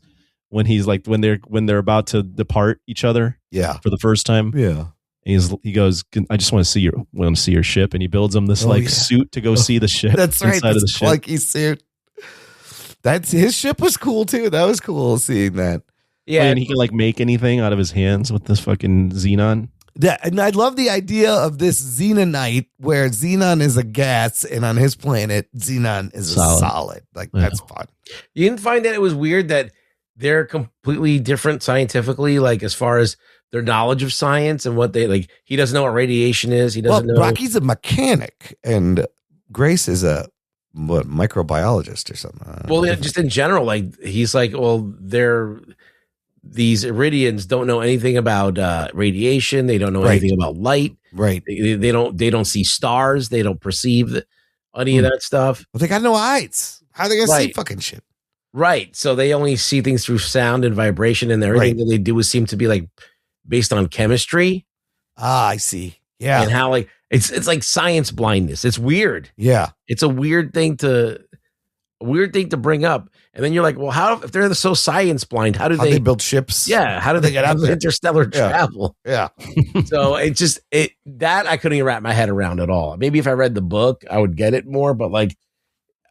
when he's like when they're about to depart each other Yeah. for the first time. Yeah. And he goes, I just want to see your ship, and he builds him this Yeah. suit to go see the ship. That's right. inside of the This ship. clunky suit. That's his ship was cool too. That was cool seeing that. Yeah. and he can like make anything out of his hands with this fucking xenon. And I love the idea of this Xenonite where xenon is a gas and on his planet, xenon is a solid. Like, Yeah. that's fun. You didn't find that it was weird that they're completely different scientifically, like as far as their knowledge of science and what they like. He doesn't know what radiation is. He doesn't know. Rocky's a mechanic and Grace is a microbiologist or something. Well, yeah, just in general, like he's like, well, these Iridians don't know anything about radiation. They don't know Right. anything about light. Right. They don't see stars. They don't perceive any of that stuff. Well, they got no eyes. How are they going to see Right. fucking shit? Right. So they only see things through sound and vibration, and everything Right. that they do is seem to be like based on chemistry I see. Yeah. and how like it's like science blindness. It's weird. Yeah. It's a weird thing to bring up. And then you're like, well, how if they're so science blind, how do How they build ships. yeah, how do they get get out out there? interstellar Yeah. travel? Yeah. So that I couldn't even wrap my head around at all. Maybe if I read the book, I would get it more, but like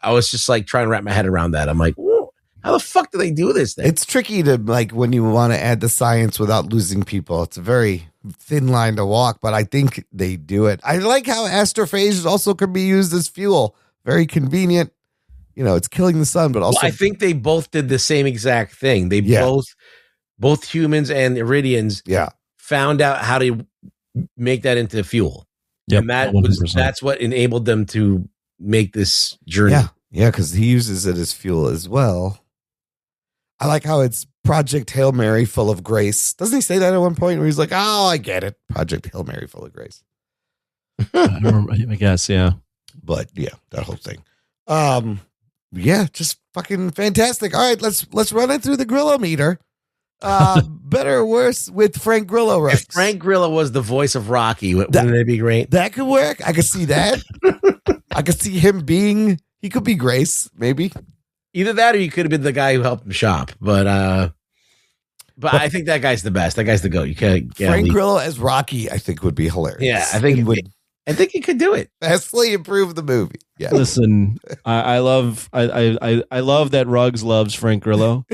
I was just like trying to wrap my head around that. I'm like, whoa, how the fuck do they do this thing? It's tricky to like when you want to add the science without losing people. It's a very thin line to walk, but I think they do it. I like how astrophage also can be used as fuel. Very convenient. You know, it's killing the sun, but also Well, I think they both did the same exact thing. They both humans and Iridians found out how to make that into fuel. Yep, And that 100%. that's what enabled them to make this journey. Yeah, because he uses it as fuel as well. I like how it's Project Hail Mary full of grace. Doesn't he say that at one point where he's like, oh, I get it. Project Hail Mary full of grace. I guess, yeah. But yeah, that whole thing. Yeah, just fucking fantastic. All right, let's run it through the Grillo meter. Better or worse with Frank Grillo, right? If Frank Grillo was the voice of Rocky, wouldn't that be great? That could work. I could see that. I could see him he could be Grace, maybe. Either that or you could have been the guy who helped him shop. But I think that guy's the best. That guy's the GOAT. You can't Frank Grillo as Rocky, I think would be hilarious. Yeah, I think he could do it. Vastly improve the movie. Yeah. Listen, I love that Ruggs loves Frank Grillo.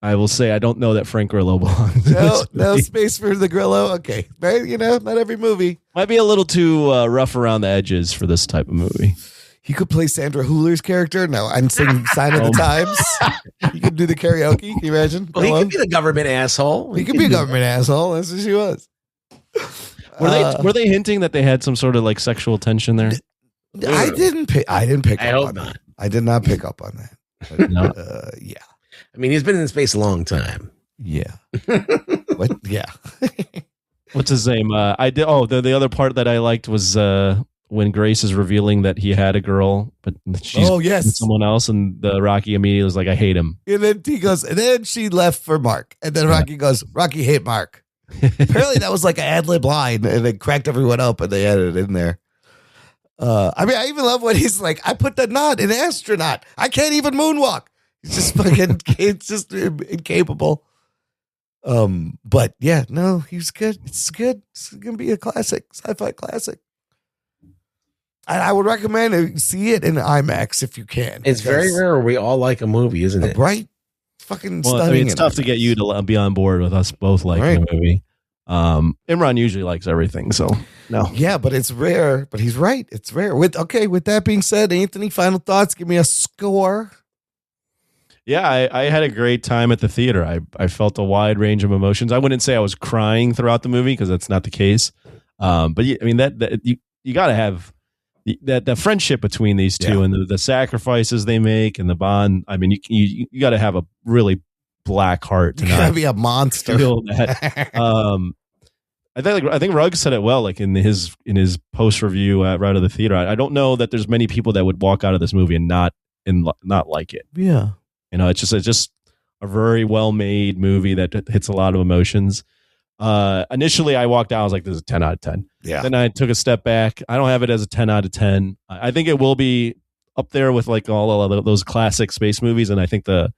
I will say I don't know that Frank Grillo belongs. No space for the Grillo. Okay, right? You know, not every movie. Might be a little too rough around the edges for this type of movie. He could play Sandra Hüller's character. No, and sing "Sign of the Times." He could do the karaoke. Can you imagine? Well, he could be the government asshole. He could be a government asshole. That's what she was. Were they hinting that they had some sort of like sexual tension there? I didn't pick I up hope on not. that. I did not pick up on that. But, No. Yeah. I mean, he's been in space a long time. Yeah. What? Yeah. What's his name? I did. Oh, the other part that I liked was when Grace is revealing that he had a girl, but she's with someone else, and the Rocky immediately was like, "I hate him." And then he goes, and then she left for Mark, and then Rocky goes, "Rocky hate Mark." Apparently, that was like an ad lib line, and it cracked everyone up, and they added it in there. I mean, I even love when he's like, "I put the knot in astronaut. I can't even moonwalk." He's just fucking, it's just incapable. But yeah, no, he's good. It's good. It's gonna be a classic, sci-fi classic. And I would recommend see it in IMAX if you can. It's very rare we all like a movie, isn't it? Right? Fucking Well, stunning. I mean, it's tough to get you to be on board with us both liking a movie. Imran usually likes everything, so no. Yeah, but it's rare. But he's right. It's rare. With that being said, Anthony, final thoughts. Give me a score. Yeah, I had a great time at the theater. I felt a wide range of emotions. I wouldn't say I was crying throughout the movie because that's not the case. But I mean that you got to have the friendship between these two and the sacrifices they make and the bond. I mean, you got to have a really black heart to You gotta be a monster. feel that. I think Rugg said it well, like in his post review right out of the theater. I don't know that there's many people that would walk out of this movie and not like it. Yeah, it's just a very well made movie that hits a lot of emotions. Initially, I walked out, I was like, "This is a 10 out of 10." Yeah. Then I took a step back. I don't have it as a 10 out of 10. I think it will be up there with like all of those classic space movies, and I think the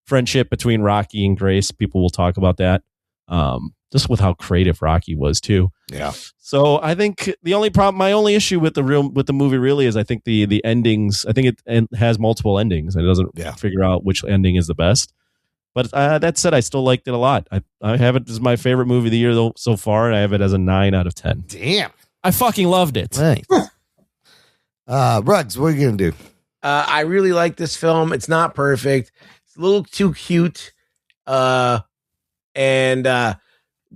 friendship between Rocky and Grace, people will talk about that. Just with how creative Rocky was too. Yeah. So I think my only issue with the movie really is I think the endings. I think it has multiple endings and it doesn't figure out which ending is the best. But that said, I still liked it a lot. I have it as my favorite movie of the year though so far, and I have it as a 9 out of 10. Damn. I fucking loved it. Nice. Ruggs, what are you gonna do? I really like this film. It's not perfect. It's a little too cute. And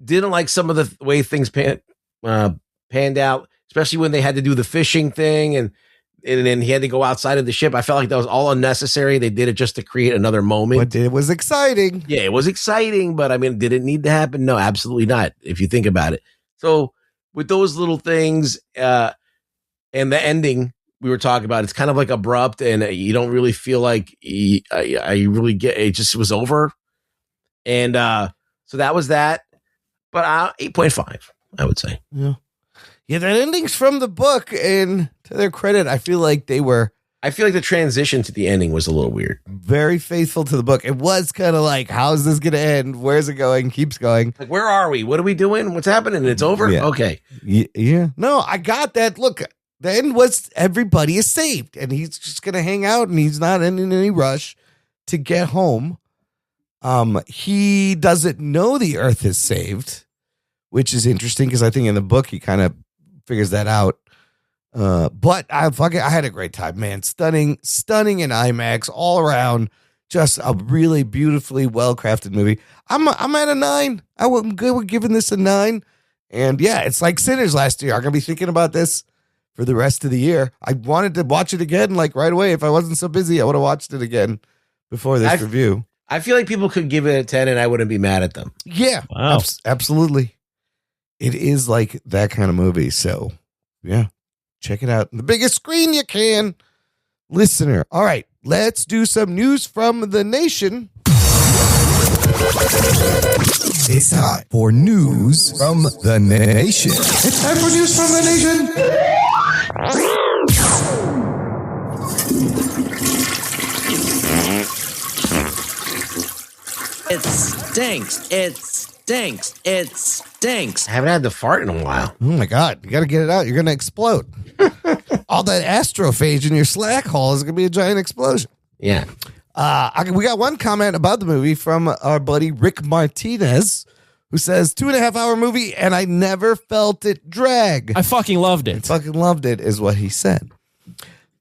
didn't like some of the way things panned out, especially when they had to do the fishing thing and then he had to go outside of the ship. I felt like that was all unnecessary. They did it just to create another moment. But it was exciting. Yeah, it was exciting, but I mean, did it need to happen? No, absolutely not, if you think about it. So with those little things and the ending we were talking about, it's kind of like abrupt and you don't really feel like I really get it. Just was over. And so that was that. But 8.5, I would say. Yeah. Yeah, that ending's from the book, and to their credit, I feel like the transition to the ending was a little weird. Very faithful to the book. It was kind of like, how's this going to end? Where's it going? Keeps going. Like, where are we? What are we doing? What's happening? It's over? Yeah. Okay. Yeah. No, I got that. Look, the end was everybody is saved, and he's just going to hang out, and he's not in any rush to get home. He doesn't know the Earth is saved, which is interesting because I think in the book he kind of figures that out. But I had a great time, man. Stunning in IMAX all around. Just a really beautifully well-crafted movie. I'm at a 9. I'm good with giving this a 9. And yeah, it's like Sinners last year. I'm gonna be thinking about this for the rest of the year. I wanted to watch it again, like right away. If I wasn't so busy, I would have watched it again before this review. I feel like people could give it a 10 and I wouldn't be mad at them. Yeah, wow. Absolutely. It is like that kind of movie. So, yeah, check it out. The biggest screen you can, listener. All right, let's do some news from the nation. It's time for news from the nation. It's time for news from the nation. It stinks. It stinks. It stinks. I haven't had the fart in a while. Oh my God, you got to get it out. You're going to explode. All that astrophage in your slack hole is going to be a giant explosion. Yeah. We got one comment about the movie from our buddy Rick Martinez, who says 2.5 hour movie and I never felt it drag. I fucking loved it. Fucking loved it is what he said.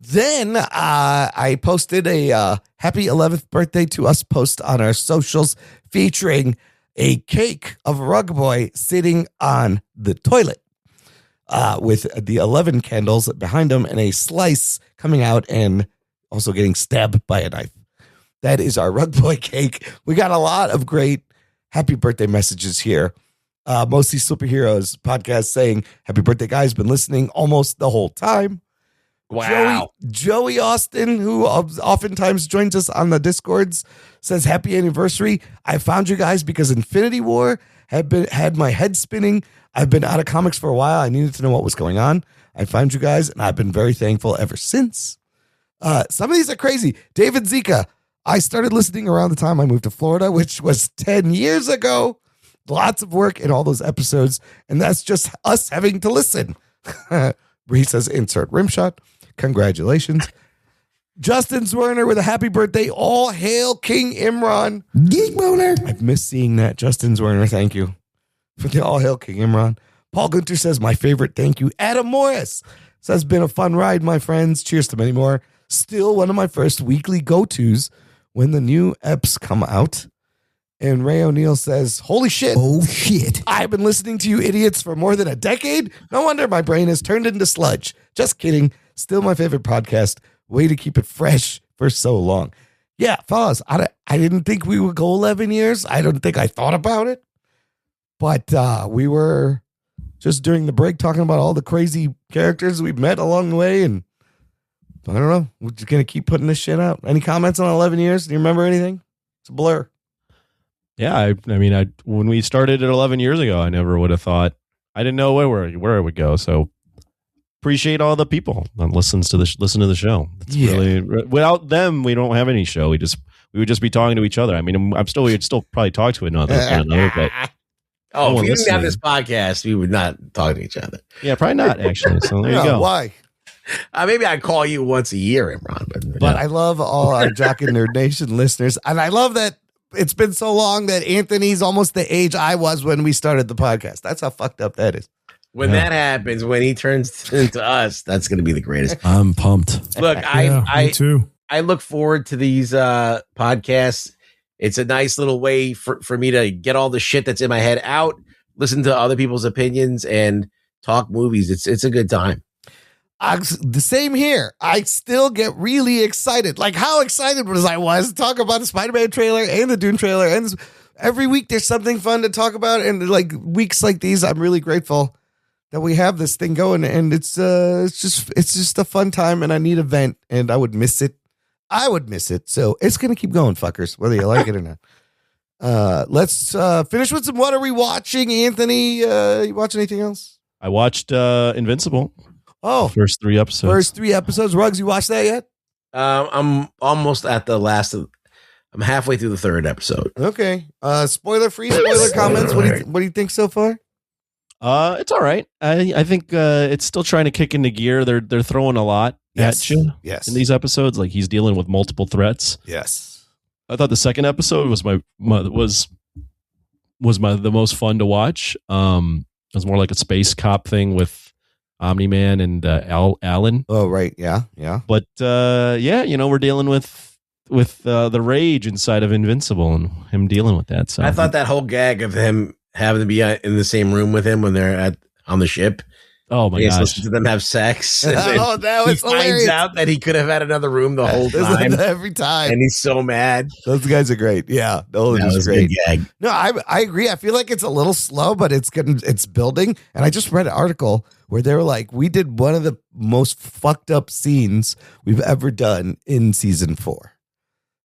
Then I posted a happy 11th birthday to us post on our socials featuring a cake of Rug Boy sitting on the toilet with the 11 candles behind him and a slice coming out and also getting stabbed by a knife. That is our Rug Boy cake. We got a lot of great happy birthday messages here. Mostly Superheroes podcast saying, happy birthday, guys. Been listening almost the whole time. Wow. Joey Austin, who oftentimes joins us on the Discords, says, happy anniversary. I found you guys because Infinity War had my head spinning. I've been out of comics for a while. I needed to know what was going on. I found you guys, and I've been very thankful ever since. Some of these are crazy. David Zika, I started listening around the time I moved to Florida, which was 10 years ago. Lots of work in all those episodes, and that's just us having to listen. He says, insert rim shot. Congratulations. Justin Zwerner with a happy birthday. All hail King Imran. Geek boner. I've missed seeing that. Justin Zwerner, thank you for the all hail King Imran. Paul Gunter says, my favorite, thank you. Adam Morris says, been a fun ride, my friends. Cheers to many more. Still one of my first weekly go-tos when the new eps come out. And Ray O'Neill says, holy shit. Oh, shit. I've been listening to you idiots for more than a decade. No wonder my brain has turned into sludge. Just kidding. Still my favorite podcast. Way to keep it fresh for so long. Yeah, fellas, I didn't think we would go 11 years. I don't think I thought about it. But we were just during the break talking about all the crazy characters we've met along the way. And I don't know. We're just going to keep putting this shit out. Any comments on 11 years? Do you remember anything? It's a blur. Yeah, I mean, when we started it 11 years ago, I never would have thought. I didn't know where it would go. So appreciate all the people that listen to the show. It's really, without them, we don't have any show. We would just be talking to each other. I mean, we'd still probably talk to another, but if we didn't have this podcast, we would not talk to each other. Yeah, probably not actually. So there you go. Why? Maybe I'd call you once a year, Imran. But I love all our Jock and Nerd Nation listeners, and I love that it's been so long that Anthony's almost the age I was when we started the podcast. That's how fucked up that is. When that happens, when he turns into us, that's going to be the greatest. I'm pumped. Look, me too. I look forward to these podcasts. It's a nice little way for me to get all the shit that's in my head out, listen to other people's opinions, and talk movies. It's a good time. The same here. I still get really excited. Like how excited I was to talk about the Spider-Man trailer and the Dune trailer. And every week there's something fun to talk about. And like weeks like these, I'm really grateful that we have this thing going. And it's just a fun time. And I need a vent. And I would miss it. So it's going to keep going, fuckers, whether you like it or not. Let's finish with some What Are We Watching? Anthony, you watch anything else? I watched Invincible. Oh, first 3 episodes. Rugs, you watched that yet? I'm almost at the last of. I'm halfway through the 3rd episode. Okay. Spoiler comments. What do you think so far? It's all right. I think it's still trying to kick into gear. They're throwing a lot at you. Yes. In these episodes, like he's dealing with multiple threats. Yes. I thought the 2nd episode was the most fun to watch. It was more like a space cop thing with Omni-Man and Alan. Oh, right. Yeah. But we're dealing with the rage inside of Invincible and him dealing with that. So I thought that whole gag of him having to be in the same room with him when they're on the ship. Oh my gosh! Listen to them have sex. Oh, that was hilarious. He finds out that he could have had another room the whole time. Every time, and he's so mad. Those guys are great. Yeah, those was great. A good gag. No, I agree. I feel like it's a little slow, but it's building. And I just read an article where they were like, we did one of the most fucked up scenes we've ever done in season 4.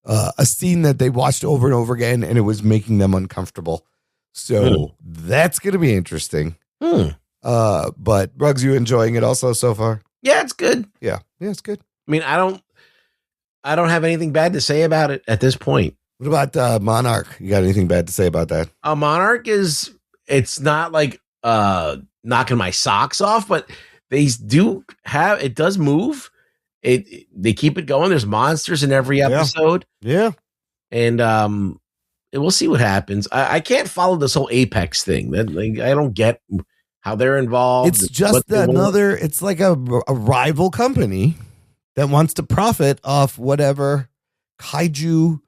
A scene that they watched over and over again, and it was making them uncomfortable. So that's going to be interesting. But Rugs, you enjoying it also so far? Yeah, it's good. Yeah, it's good. I mean, I don't have anything bad to say about it at this point. What about Monarch? You got anything bad to say about that? Monarch it's not like knocking my socks off, but it does move. They keep it going. There's monsters in every episode. Yeah. And we'll see what happens. I can't follow this whole Apex thing. That I don't get how they're involved. It's just it's like a rival company that wants to profit off whatever kaiju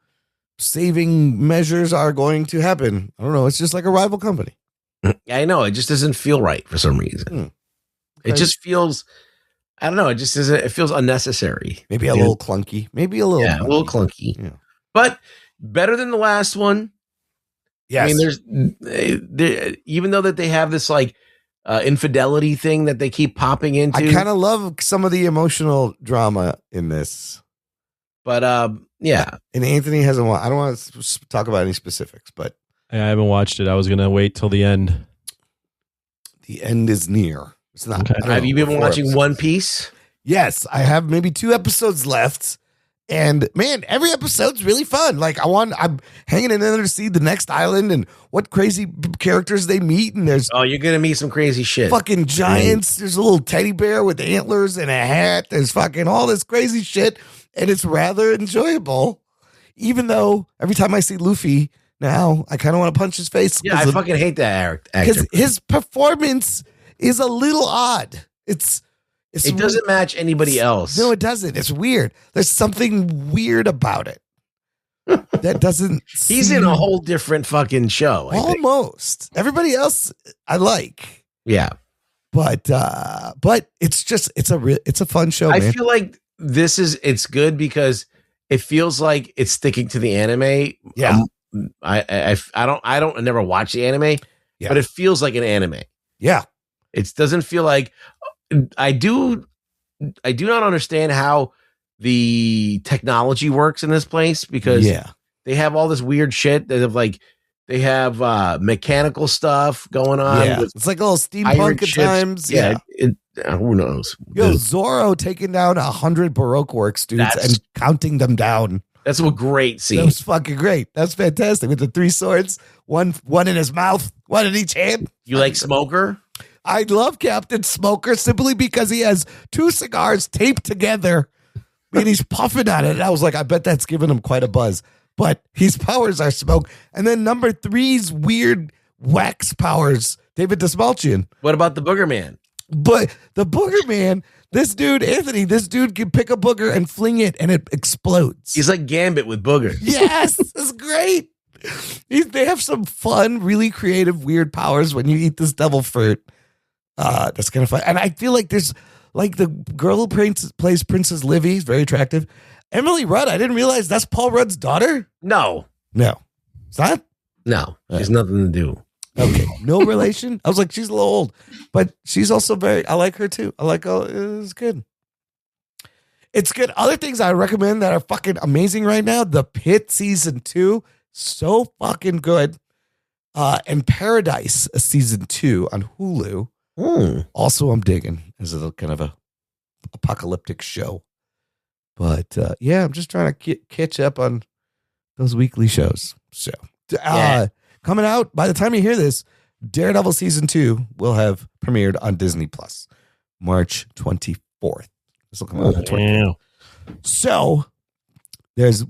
saving measures are going to happen. I don't know. It's just like a rival company. I know. It just doesn't feel right for some reason. Okay. It just feels, I don't know. It just isn't, it feels unnecessary. Maybe a little clunky. A little clunky. Yeah. But better than the last one. Yes. I mean, even though that they have this like infidelity thing that they keep popping into. I kind of love some of the emotional drama in this. But yeah. And Anthony hasn't I don't want to talk about any specifics, but I haven't watched it. I was going to wait till the end. The end is near. It's not. Okay. Have you been watching One Piece? Yes, I have maybe 2 episodes left. And man, every episode's really fun. Like I'm hanging in there to see the next island and what crazy characters they meet. And there's you're gonna meet some crazy shit. Fucking giants. There's a little teddy bear with antlers and a hat. There's fucking all this crazy shit, and it's rather enjoyable. Even though every time I see Luffy now, I kind of want to punch his face. Yeah, I fucking hate that actor because his performance is a little odd. It doesn't match anybody else. No, it doesn't. It's weird. There's something weird about it. That doesn't. He's in a whole different fucking show. Almost. Everybody else I like. Yeah. But it's a fun show, I man. feel like it's good because it feels like it's sticking to the anime. Yeah. I never watch the anime, but it feels like an anime. Yeah. It doesn't feel like I do not understand how the technology works in this place because they have all this weird shit that they have mechanical stuff going on. Yeah. It's like a little steampunk at times. Yeah. Who knows? Yo, Zorro taking down 100 Baroque works, dudes, and counting them down. That's a great scene. That was fucking great. That's fantastic. With the 3 swords, one in his mouth, one in each hand. You like Smoker? I love Captain Smoker simply because he has 2 cigars taped together and he's puffing on it. And I was like, I bet that's giving him quite a buzz. But his powers are smoke. And then number 3's weird wax powers, David Dastmalchian. What about the Booger Man? But the Booger Man, this dude can pick a booger and fling it and it explodes. He's like Gambit with boogers. Yes, it's great. They have some fun, really creative, weird powers when you eat this devil fruit. That's kind of fun. And I feel like there's like the girl who plays Princess Livy is very attractive. Emily Rudd, I didn't realize that's Paul Rudd's daughter. No. It's not? No. There's nothing to do. Okay. No relation? I was like, she's a little old. But she's also I like her too. It's good. It's good. Other things I recommend that are fucking amazing right now. The Pit Season 2. So fucking good. And Paradise Season 2 on Hulu. Also, I'm digging as a kind of a apocalyptic show. But I'm just trying to catch up on those weekly shows. So coming out by the time you hear this, Daredevil Season 2 will have premiered on Disney Plus March 24th. This will come out on the 24th. So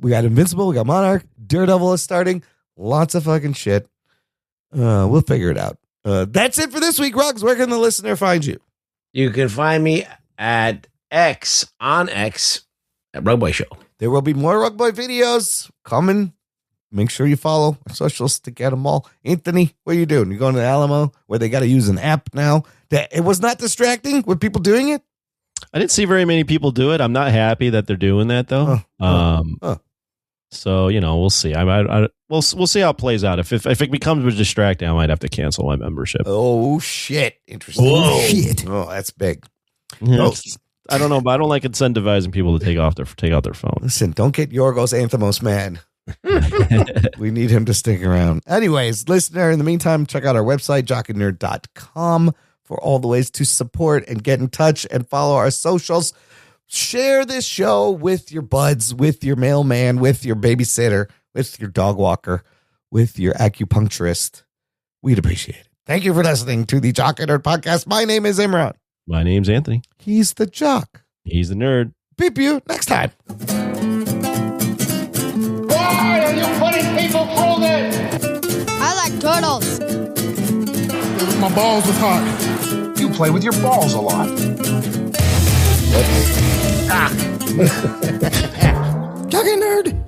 we got Invincible, we got Monarch, Daredevil is starting. Lots of fucking shit. We'll figure it out. That's it for this week, Ruggs. Where can the listener find you? You can find me at X at Rug Boy Show. There will be more Rug Boy videos coming. Make sure you follow our socials to get them all. Anthony, what are you doing? You going to the Alamo where they got to use an app now? It was not distracting with people doing it? I didn't see very many people do it. I'm not happy that they're doing that though. So we'll see. We'll see how it plays out. If it becomes distracting, I might have to cancel my membership. Oh shit! Interesting. Whoa. Shit. Oh, that's big. Yeah, I don't know, but I don't like incentivizing people to take out their phone. Listen, don't get Yorgos Anthemos mad. We need him to stick around. Anyways, listener, in the meantime, check out our website, jockandnerd.com, for all the ways to support and get in touch and follow our socials. Share this show with your buds, with your mailman, with your babysitter, with your dog walker, with your acupuncturist. We'd appreciate it. Thank you for listening to the Jock and Nerd Podcast. My name is Imran. My name's Anthony. He's the jock. He's the nerd. Beep you next time. Why are you putting people through this? I like turtles. My balls are hot. You play with your balls a lot. Jock and Nerd.